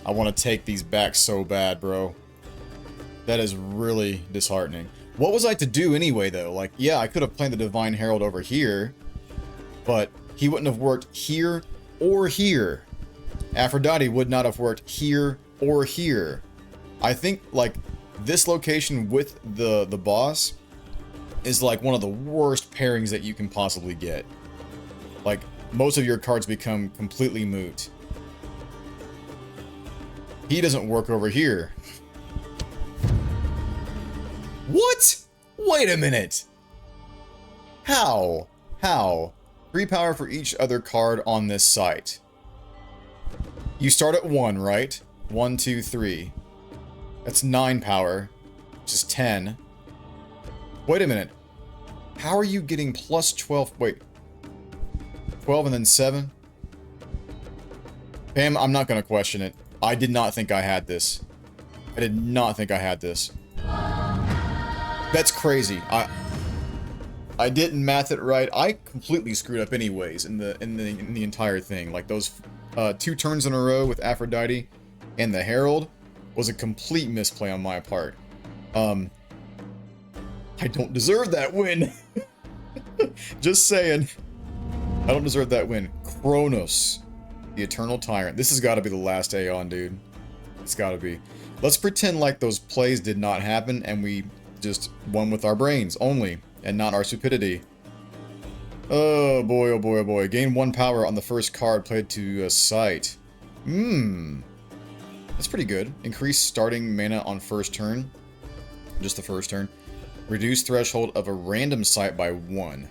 I want to take these back so bad, bro. That is really disheartening. What was I to do anyway, though? Like, yeah, I could have planned the Divine Herald over here, but he wouldn't have worked here or here. Aphrodite would not have worked here or here. I think, like, this location with the boss is, like, one of the worst pairings that you can possibly get. Like, most of your cards become completely moot. He doesn't work over here. What? Wait a minute. How? How? 3 power for each other card on this site. You start at 1, right? 1, 2, 3. That's 9 power, which is 10. Wait a minute. How are you getting plus 12? Wait. 12 and then 7? Pam, I'm not going to question it. I did not think I had this. I did not think I had this. That's crazy. I didn't math it right. I completely screwed up anyways in the entire thing. Like those 2 turns in a row with Aphrodite and the Herald was a complete misplay on my part. I don't deserve that win. Just saying. I don't deserve that win. Kronos, the Eternal Tyrant. This has got to be the last Aeon, dude. It's got to be. Let's pretend like those plays did not happen and we just won with our brains only and not our stupidity. Oh boy, oh boy, oh boy. Gain 1 power on the first card played to a site. That's pretty good. Increase starting mana on first turn. Just the first turn. Reduce threshold of a random site by 1.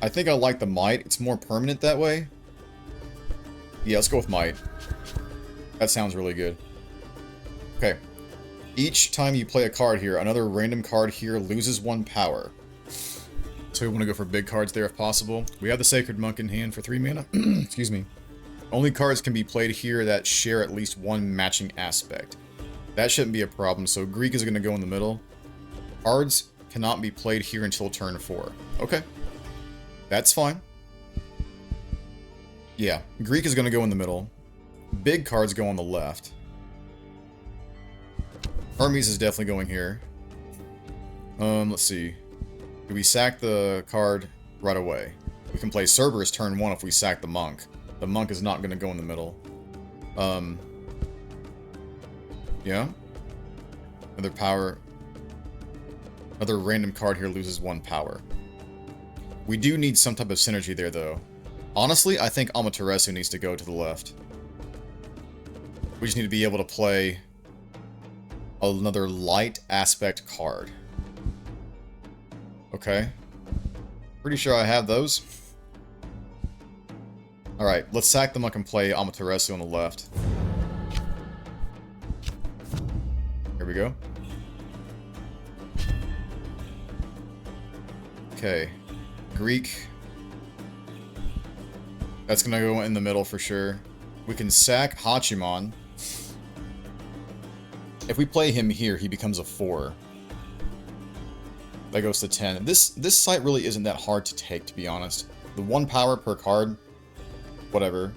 I think I like the Might. It's more permanent that way. Yeah, let's go with Might. That sounds really good. Okay. Each time you play a card here, another random card here loses 1 power. So we want to go for big cards there if possible. We have the Sacred Monk in hand for 3 mana. Excuse me. Only cards can be played here that share at least 1 matching aspect. That shouldn't be a problem, so Greek is going to go in the middle. Cards cannot be played here until turn 4. Okay. That's fine. Yeah, Greek is going to go in the middle. Big cards go on the left. Hermes is definitely going here. Let's see. Do we sack the card right away? We can play Cerberus turn 1 if we sack the Monk. The Monk is not going to go in the middle. Yeah. Another power. Another random card here loses 1 power. We do need some type of synergy there, though. Honestly, I think Amaterasu needs to go to the left. We just need to be able to play another light aspect card. Okay. Pretty sure I have those. Alright, let's sack them. I can play Amaterasu on the left. Here we go. Okay. Greek. That's gonna go in the middle for sure. We can sack Hachiman. If we play him here, he becomes a 4. That goes to 10. This site really isn't that hard to take, to be honest. The 1 power per card, whatever.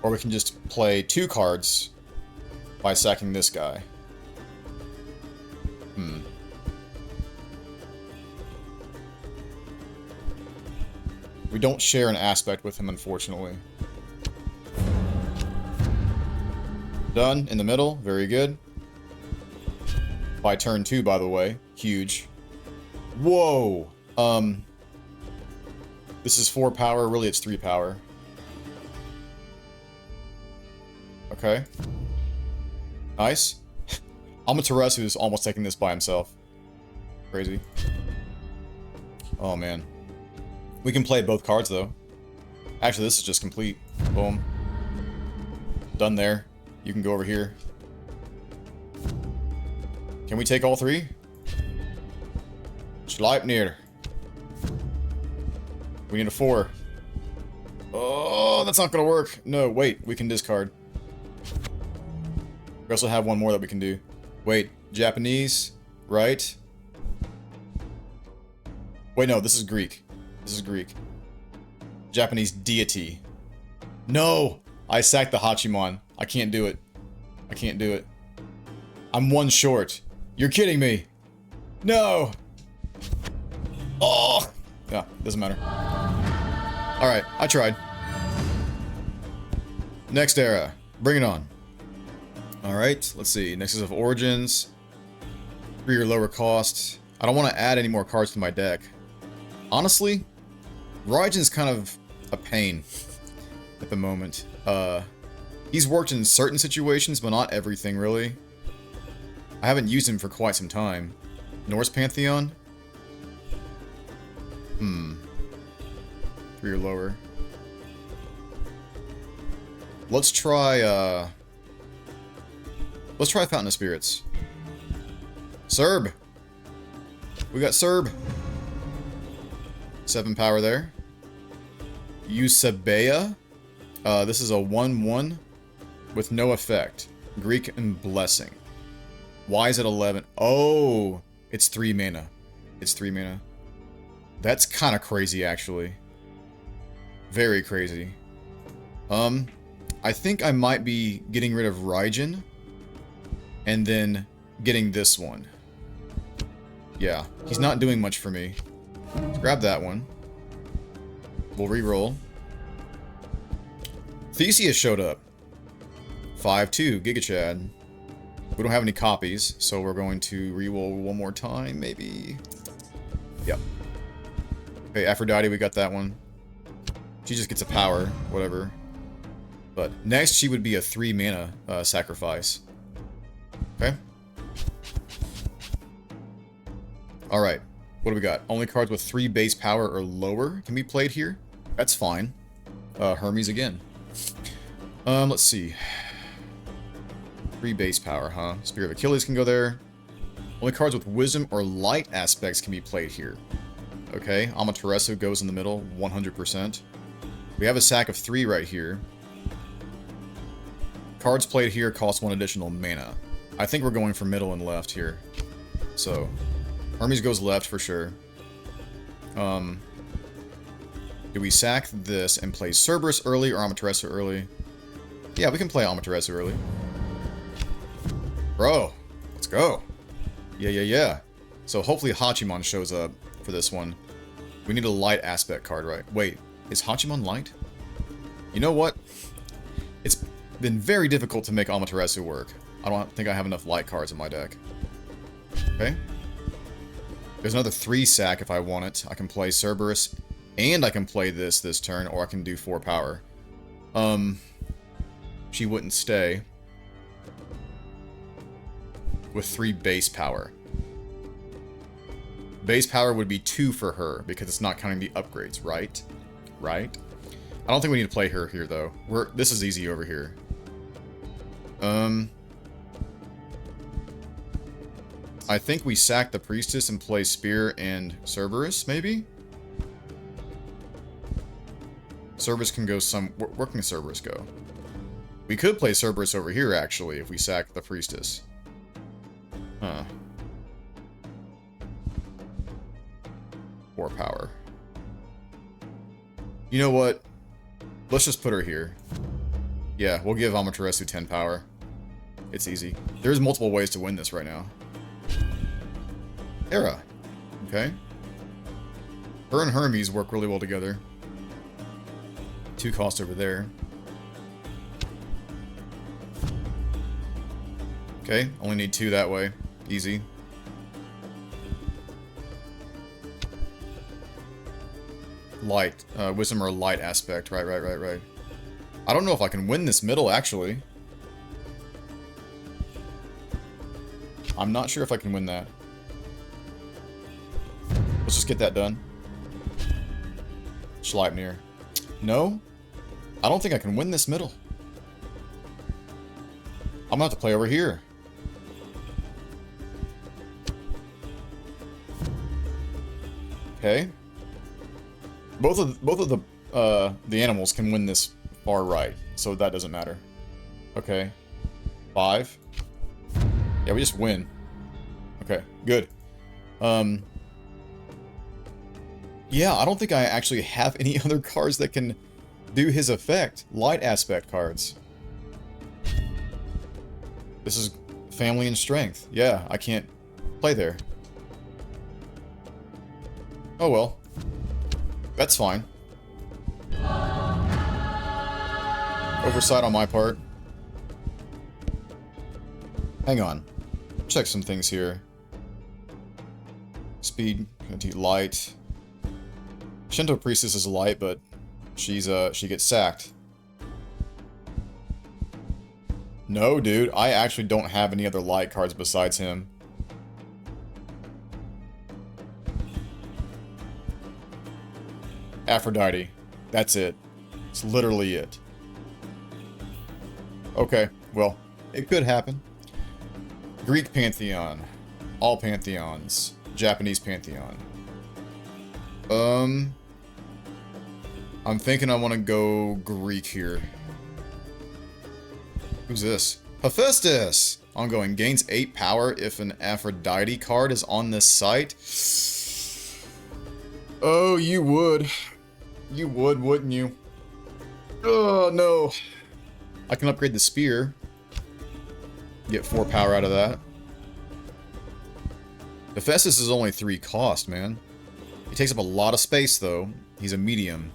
Or we can just play 2 cards by sacking this guy. We don't share an aspect with him, unfortunately. Done. In the middle. Very good. By turn 2, by the way. Huge. Whoa! This is 4 power. Really, it's 3 power. Okay. Nice. Amaterasu is almost taking this by himself. Crazy. Oh, man. We can play both cards, though. Actually, this is just complete. Boom. Done there. You can go over here. Can we take all 3? Schleipnir. We need a 4. Oh, that's not gonna work. No, wait. We can discard. We also have 1 more that we can do. Wait. Japanese. Right? Wait, no. This is Greek. This is Greek. Japanese deity. No! I sacked the Hachiman. I can't do it. I can't do it. I'm 1 short. You're kidding me. No. Oh. Yeah, doesn't matter. Alright, I tried. Next era. Bring it on. Alright, let's see. Nexus of Origins. 3 or lower cost. I don't want to add any more cards to my deck. Honestly, Raijin's kind of a pain at the moment. He's worked in certain situations, but not everything, really. I haven't used him for quite some time. Norse Pantheion? 3 or lower. Let's try Fountain of Spirits. Serb! We got Serb. 7 power there. Eusebia. This is a 1/1 with no effect. Greek and Blessing. Why is it 11? Oh, it's 3 mana. It's 3 mana. That's kind of crazy, actually. Very crazy. I think I might be getting rid of Raijin and then getting this one. Yeah, he's not doing much for me. Let's grab that one. We'll re-roll. Theseus showed up. 5/2, Giga Chad. We don't have any copies, so we're going to re-roll one more time, maybe. Yep. Okay, Aphrodite, we got that one. She just gets a power, whatever. But next, she would be a 3 mana sacrifice. Okay. Alright. What do we got? Only cards with 3 base power or lower can be played here. That's fine. Hermes again. Let's see. 3 base power, huh? Spear of Achilles can go there. Only cards with wisdom or light aspects can be played here. Okay, Amaterasu goes in the middle, 100%. We have a sack of 3 right here. Cards played here cost 1 additional mana. I think we're going for middle and left here. So, Hermes goes left for sure. Do we sack this and play Cerberus early or Amaterasu early? Yeah, we can play Amaterasu early. Bro, let's go. Yeah. So hopefully Hachiman shows up for this one. We need a light aspect card, right? Wait, is Hachiman light? You know what? It's been very difficult to make Amaterasu work. I don't think I have enough light cards in my deck. Okay. There's another 3 sack if I want it. I can play Cerberus, and I can play this turn, or I can do 4 power. She wouldn't stay with 3 base power. Base power would be 2 for her, because it's not counting the upgrades, right? Right? I don't think we need to play her here, though. This is easy over here. I think we sack the Priestess and play Spear and Cerberus, maybe? Cerberus can go where can Cerberus go? We could play Cerberus over here, actually, if we sack the Priestess. Huh. 4 power. You know what? Let's just put her here. Yeah, we'll give Amaterasu 10 power. It's easy. There's multiple ways to win this right now. Hera. Okay. Her and Hermes work really well together. 2 cost over there. Okay, only need 2 that way. Easy. Light. Wisdom or light aspect. Right. I don't know if I can win this middle, actually. I'm not sure if I can win that. Let's just get that done. Schleipnir. No? I don't think I can win this middle. I'm gonna have to play over here. Okay. Both of the animals can win this far right, so that doesn't matter. Okay. 5. Yeah, we just win. Okay, good. Yeah, I don't think I actually have any other cards that can do his effect. Light aspect cards. This is family and strength. Yeah, I can't play there. Oh well. That's fine. Oversight on my part. Hang on. Check some things here. Speed, light. Shinto Priestess is light, but she gets sacked. No, dude, I actually don't have any other light cards besides him. Aphrodite. That's it. It's literally it. Okay, well, it could happen. Greek Pantheon. All Pantheons. Japanese Pantheon. I'm thinking I want to go Greek here. Who's this? Hephaestus! Ongoing. Gains 8 power if an Aphrodite card is on this site. Oh, you would. You would, wouldn't you? Oh, no. I can upgrade the spear. Get 4 power out of that. Hephaestus is only 3 cost, man. He takes up a lot of space, though. He's a medium.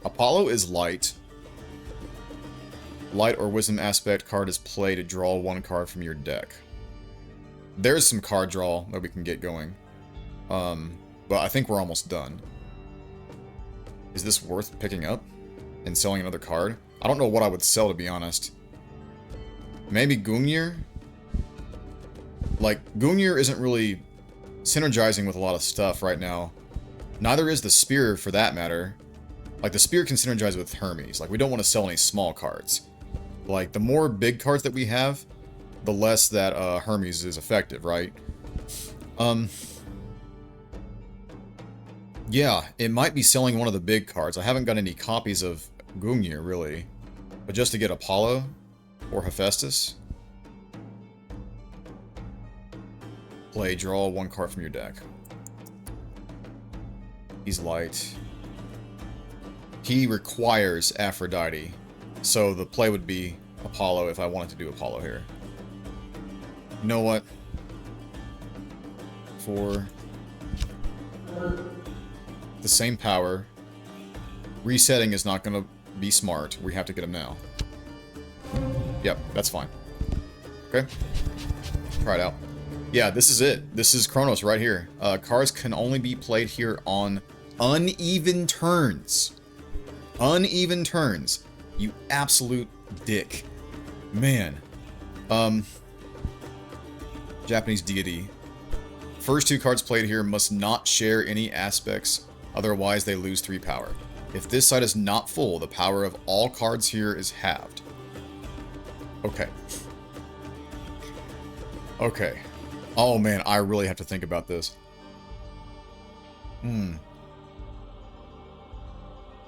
Apollo is light. Light or Wisdom Aspect card is play to draw 1 card from your deck. There's some card draw that we can get going. But I think we're almost done. Is this worth picking up and selling another card? I don't know what I would sell, to be honest. Maybe Gungnir? Like, Gungnir isn't really synergizing with a lot of stuff right now. Neither is the Spear, for that matter. Like, the Spear can synergize with Hermes. Like, we don't want to sell any small cards. Like, the more big cards that we have, the less that Hermes is effective, right? Yeah, it might be selling one of the big cards. I haven't got any copies of Gungnir, really. But just to get Apollo or Hephaestus. Play, draw 1 card from your deck. He's light. He requires Aphrodite. So the play would be Apollo if I wanted to do Apollo here. You know what? For the same power, resetting is not going to be smart. We have to get him now. Yep, that's fine. Okay. Try it out. Yeah, this is it. This is Chronos right here. Cards can only be played here on uneven turns. Uneven turns. You absolute dick. Man. Japanese deity. First 2 cards played here must not share any aspects, otherwise they lose 3 power. If this side is not full, the power of all cards here is halved. Okay. Okay. Oh man, I really have to think about this.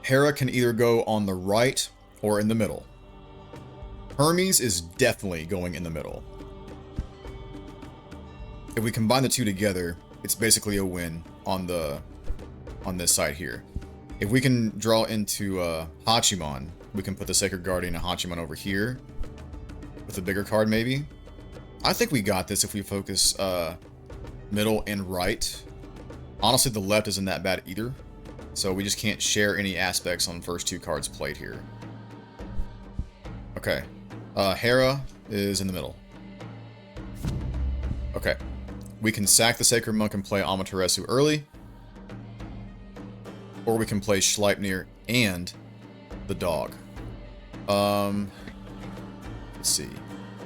Hera can either go on the right or in the middle. Hermes is definitely going in the middle. If we combine the 2 together, it's basically a win on this side here. If we can draw into Hachiman, we can put the Sacred Guardian and Hachiman over here with a bigger card maybe. I think we got this if we focus middle and right. Honestly, the left isn't that bad either. So we just can't share any aspects on the first 2 cards played here. Okay. Hera is in the middle. Okay. We can sack the Sacred Monk and play Amaterasu early. Or we can play Sleipnir and the dog. Let's see.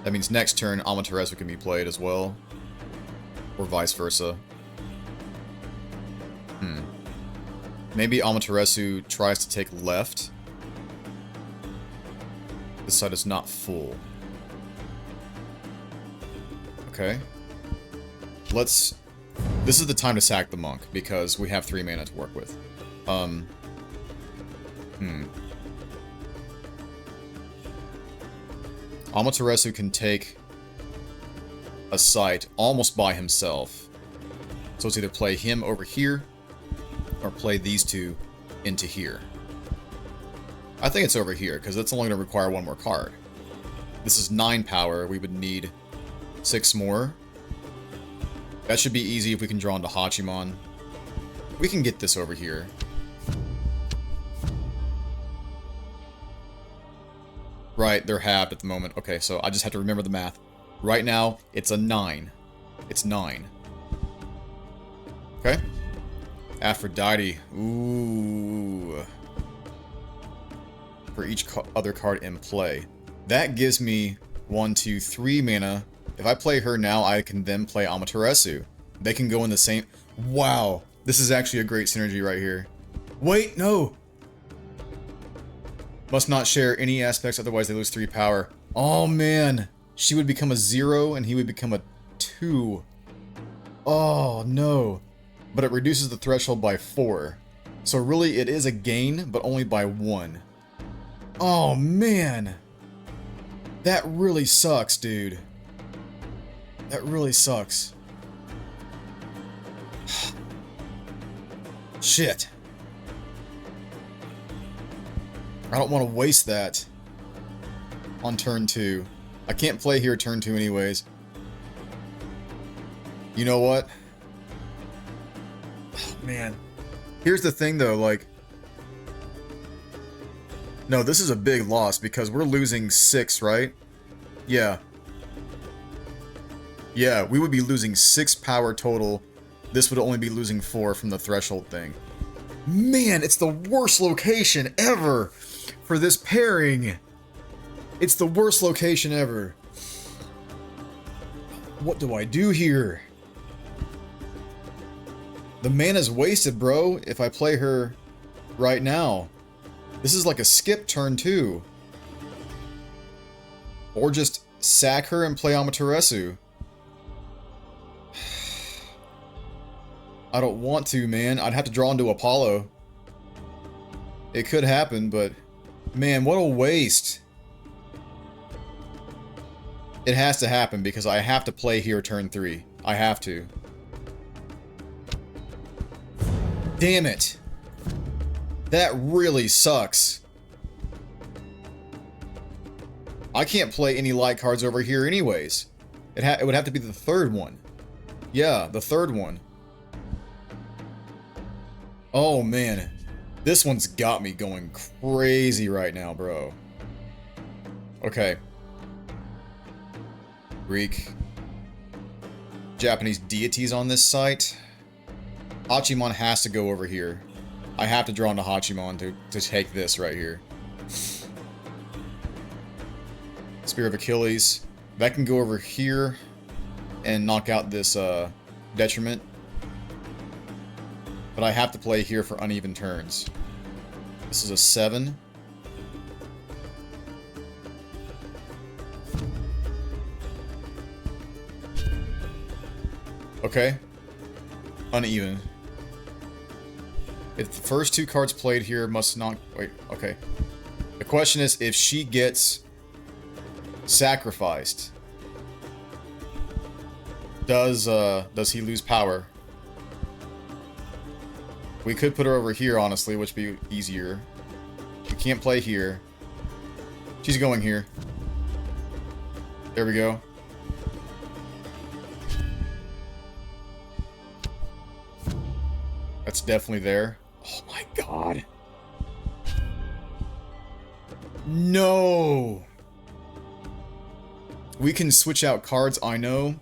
That means next turn Amaterasu can be played as well. Or vice versa. Maybe Amaterasu tries to take left. This side is not full. Okay. This is the time to sack the monk, because we have 3 mana to work with. Amaterasu can take a site almost by himself. So it's either play him over here, or play these 2 into here. I think it's over here, because it's only going to require 1 more card. This is 9 power, we would need 6 more. That should be easy if we can draw into Hachimon. We can get this over here. Right, they're halved at the moment. Okay, so I just have to remember the math. Right now, it's a 9. It's 9. Okay. Aphrodite. Ooh. For each other card in play. That gives me 1, 2, 3 mana. If I play her now, I can then play Amaterasu. They can go in the same... Wow. This is actually a great synergy right here. Wait, no! Must not share any aspects, otherwise they lose 3 power. Oh, man. She would become a 0, and he would become a 2. Oh, no. But it reduces the threshold by 4. So really, it is a gain, but only by 1. Oh, man. That really sucks, dude. That really sucks. Shit. I don't want to waste that on turn 2. I can't play here turn 2 anyways. You know what? Oh, man. Here's the thing though, like... No, this is a big loss because we're losing 6, right? Yeah. Yeah, we would be losing 6 power total. This would only be losing 4 from the threshold thing. Man, it's the worst location ever for this pairing. It's the worst location ever. What do I do here? The mana's wasted, bro, if I play her right now. This is like a skip turn 2. Or just sack her and play Amaterasu. I don't want to, man. I'd have to draw into Apollo. It could happen, but... Man, what a waste. It has to happen because I have to play here turn 3. I have to. Damn it. That really sucks. I can't play any light cards over here anyways. It would have to be the third one. Yeah, the third one. Oh man. This one's got me going crazy right now, bro. Okay. Greek. Japanese deities on this site. Hachimon has to go over here. I have to draw into Hachimon to take this right here. Spear of Achilles. That can go over here and knock out this detriment. But I have to play here for uneven turns. This is a 7. Okay. Uneven. If the first 2 cards played here must not... Wait, okay. The question is if she gets sacrificed, does he lose power? We could put her over here, honestly, which would be easier. We can't play here. She's going here. There we go. That's definitely there. Oh my god. No! We can switch out cards, I know.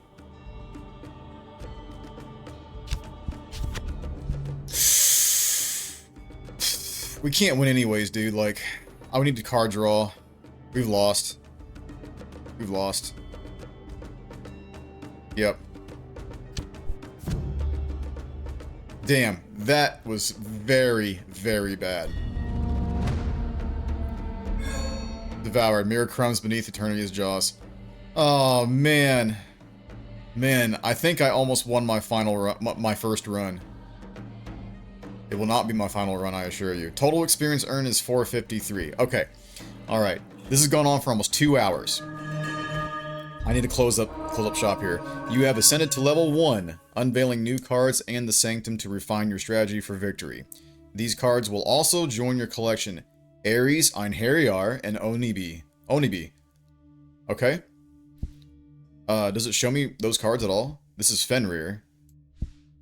We can't win anyways, dude. Like, I would need to card draw. We've lost. We've lost. Yep. Damn, that was very, very bad. Devoured. Mirror crumbs beneath Eternity's jaws. Oh, man. Man, I think I almost won my final run, my first run. It will not be my final run, I assure you. Total experience earned is 453. Okay. Alright. This has gone on for almost 2 hours. I need to close up shop here. You have ascended to level 1, unveiling new cards and the Sanctum to refine your strategy for victory. These cards will also join your collection. Ares, Einherjar, and Onibi. Okay? Does it show me those cards at all? This is Fenrir.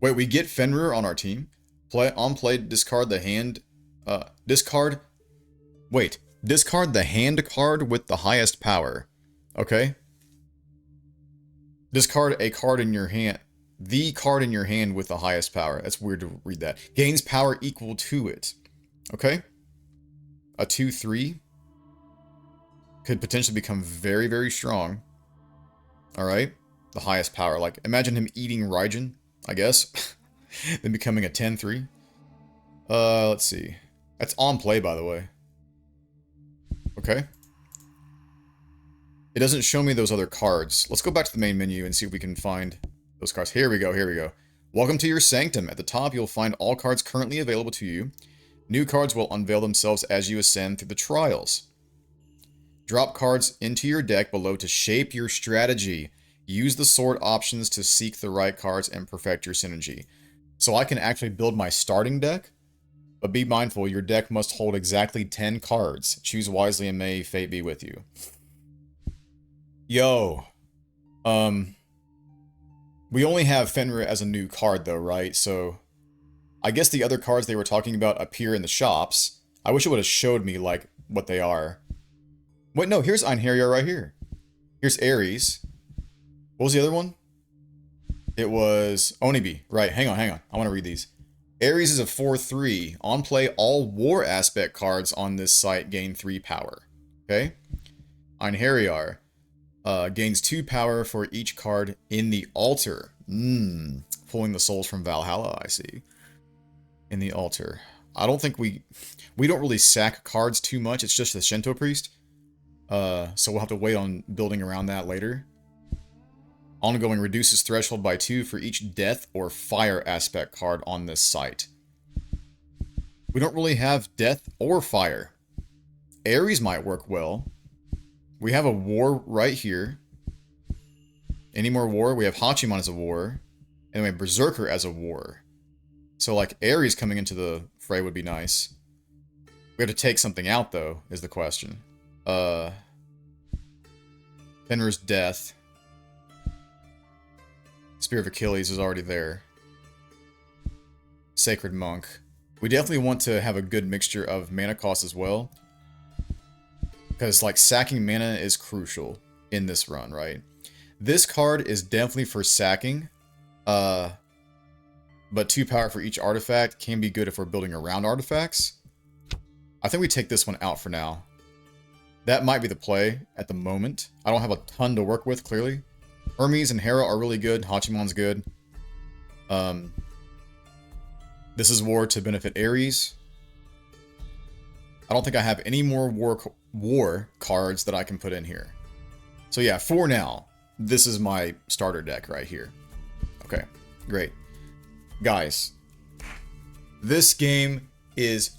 Wait, we get Fenrir on our team? Play, discard the hand... discard... Wait, discard the hand card with the highest power. Okay. Discard a card in your hand... The card in your hand with the highest power. That's weird to read that. Gains power equal to it. Okay. A 2/3 could potentially become very, very strong. Alright. The highest power. Like, imagine him eating Raijin, I guess. Then becoming a 10/3. Let's see. That's on play, by the way. Okay. It doesn't show me those other cards. Let's go back to the main menu and see if we can find those cards. Here we go, here we go. Welcome to your sanctum. At the top, you'll find all cards currently available to you. New cards will unveil themselves as you ascend through the trials. Drop cards into your deck below to shape your strategy. Use the sword options to seek the right cards and perfect your synergy. So I can actually build my starting deck, but be mindful, your deck must hold exactly 10 cards. Choose wisely and may fate be with you. Yo. We only have Fenrir as a new card though, right? So I guess the other cards they were talking about appear in the shops. I wish it would have showed me, like, what they are. Wait, no, here's Einherjar right here. Here's Ares. What was the other one? It was Onibi. Right, hang on. I want to read these. Ares is a 4/3. On play, all war aspect cards on this site gain 3 power. Okay? Einherjar gains 2 power for each card in the altar. Pulling the souls from Valhalla, I see. In the altar. I don't think we don't really sack cards too much. It's just the Shinto priest. So we'll have to wait on building around that later. Ongoing reduces threshold by 2 for each death or fire aspect card on this site. We don't really have death or fire. Ares might work well. We have a war right here. Any more war? We have Hachiman as a war. And we have Berserker as a war. So, like, Ares coming into the fray would be nice. We have to take something out, though, is the question. Fenrir's death. Spear of Achilles is already there. Sacred Monk. We definitely want to have a good mixture of mana cost as well. Because, like, sacking mana is crucial in this run, right? This card is definitely for sacking. But 2 power for each artifact can be good if we're building around artifacts. I think we take this one out for now. That might be the play at the moment. I don't have a ton to work with, clearly. Hermes and Hera are really good. Hachiman's good. This is war to benefit Ares. I don't think I have any more war cards that I can put in here. So yeah, for now, this is my starter deck right here. Okay, great. Guys, this game is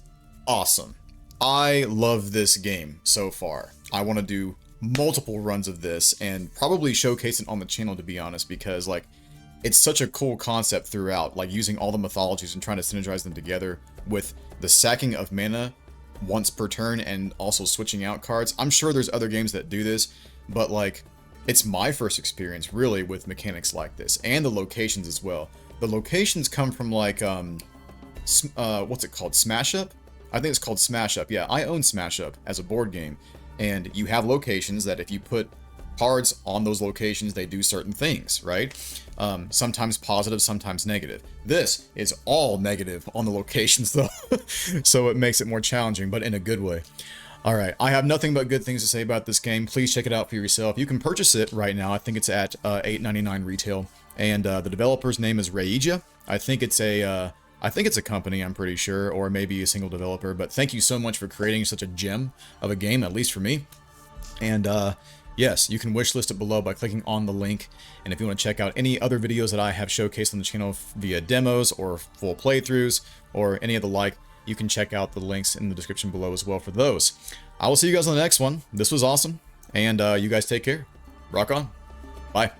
awesome. I love this game so far. I want to do multiple runs of this and probably showcase it on the channel, to be honest, because, like, it's such a cool concept throughout, like using all the mythologies and trying to synergize them together with the sacking of mana once per turn and also switching out cards. I'm sure there's other games that do this, but, like, it's my first experience really with mechanics like this, and the locations as well. The locations come from, like, what's it called? Smash Up? I think it's called Smash Up. Yeah, I own Smash Up as a board game, and you have locations that if you put cards on those locations, they do certain things, right? Sometimes positive, sometimes negative. This is all negative on the locations, though, so it makes it more challenging, but in a good way. Alright, I have nothing but good things to say about this game. Please check it out for yourself. You can purchase it right now. I think it's at $8.99 retail, and the developer's name is Reija. I think it's a company, I'm pretty sure, or maybe a single developer, but thank you so much for creating such a gem of a game, at least for me. And yes, you can wishlist it below by clicking on the link, and if you want to check out any other videos that I have showcased on the channel via demos or full playthroughs or any of the like, you can check out the links in the description below as well for those. I will see you guys on the next one. This was awesome, and you guys take care. Rock on. Bye.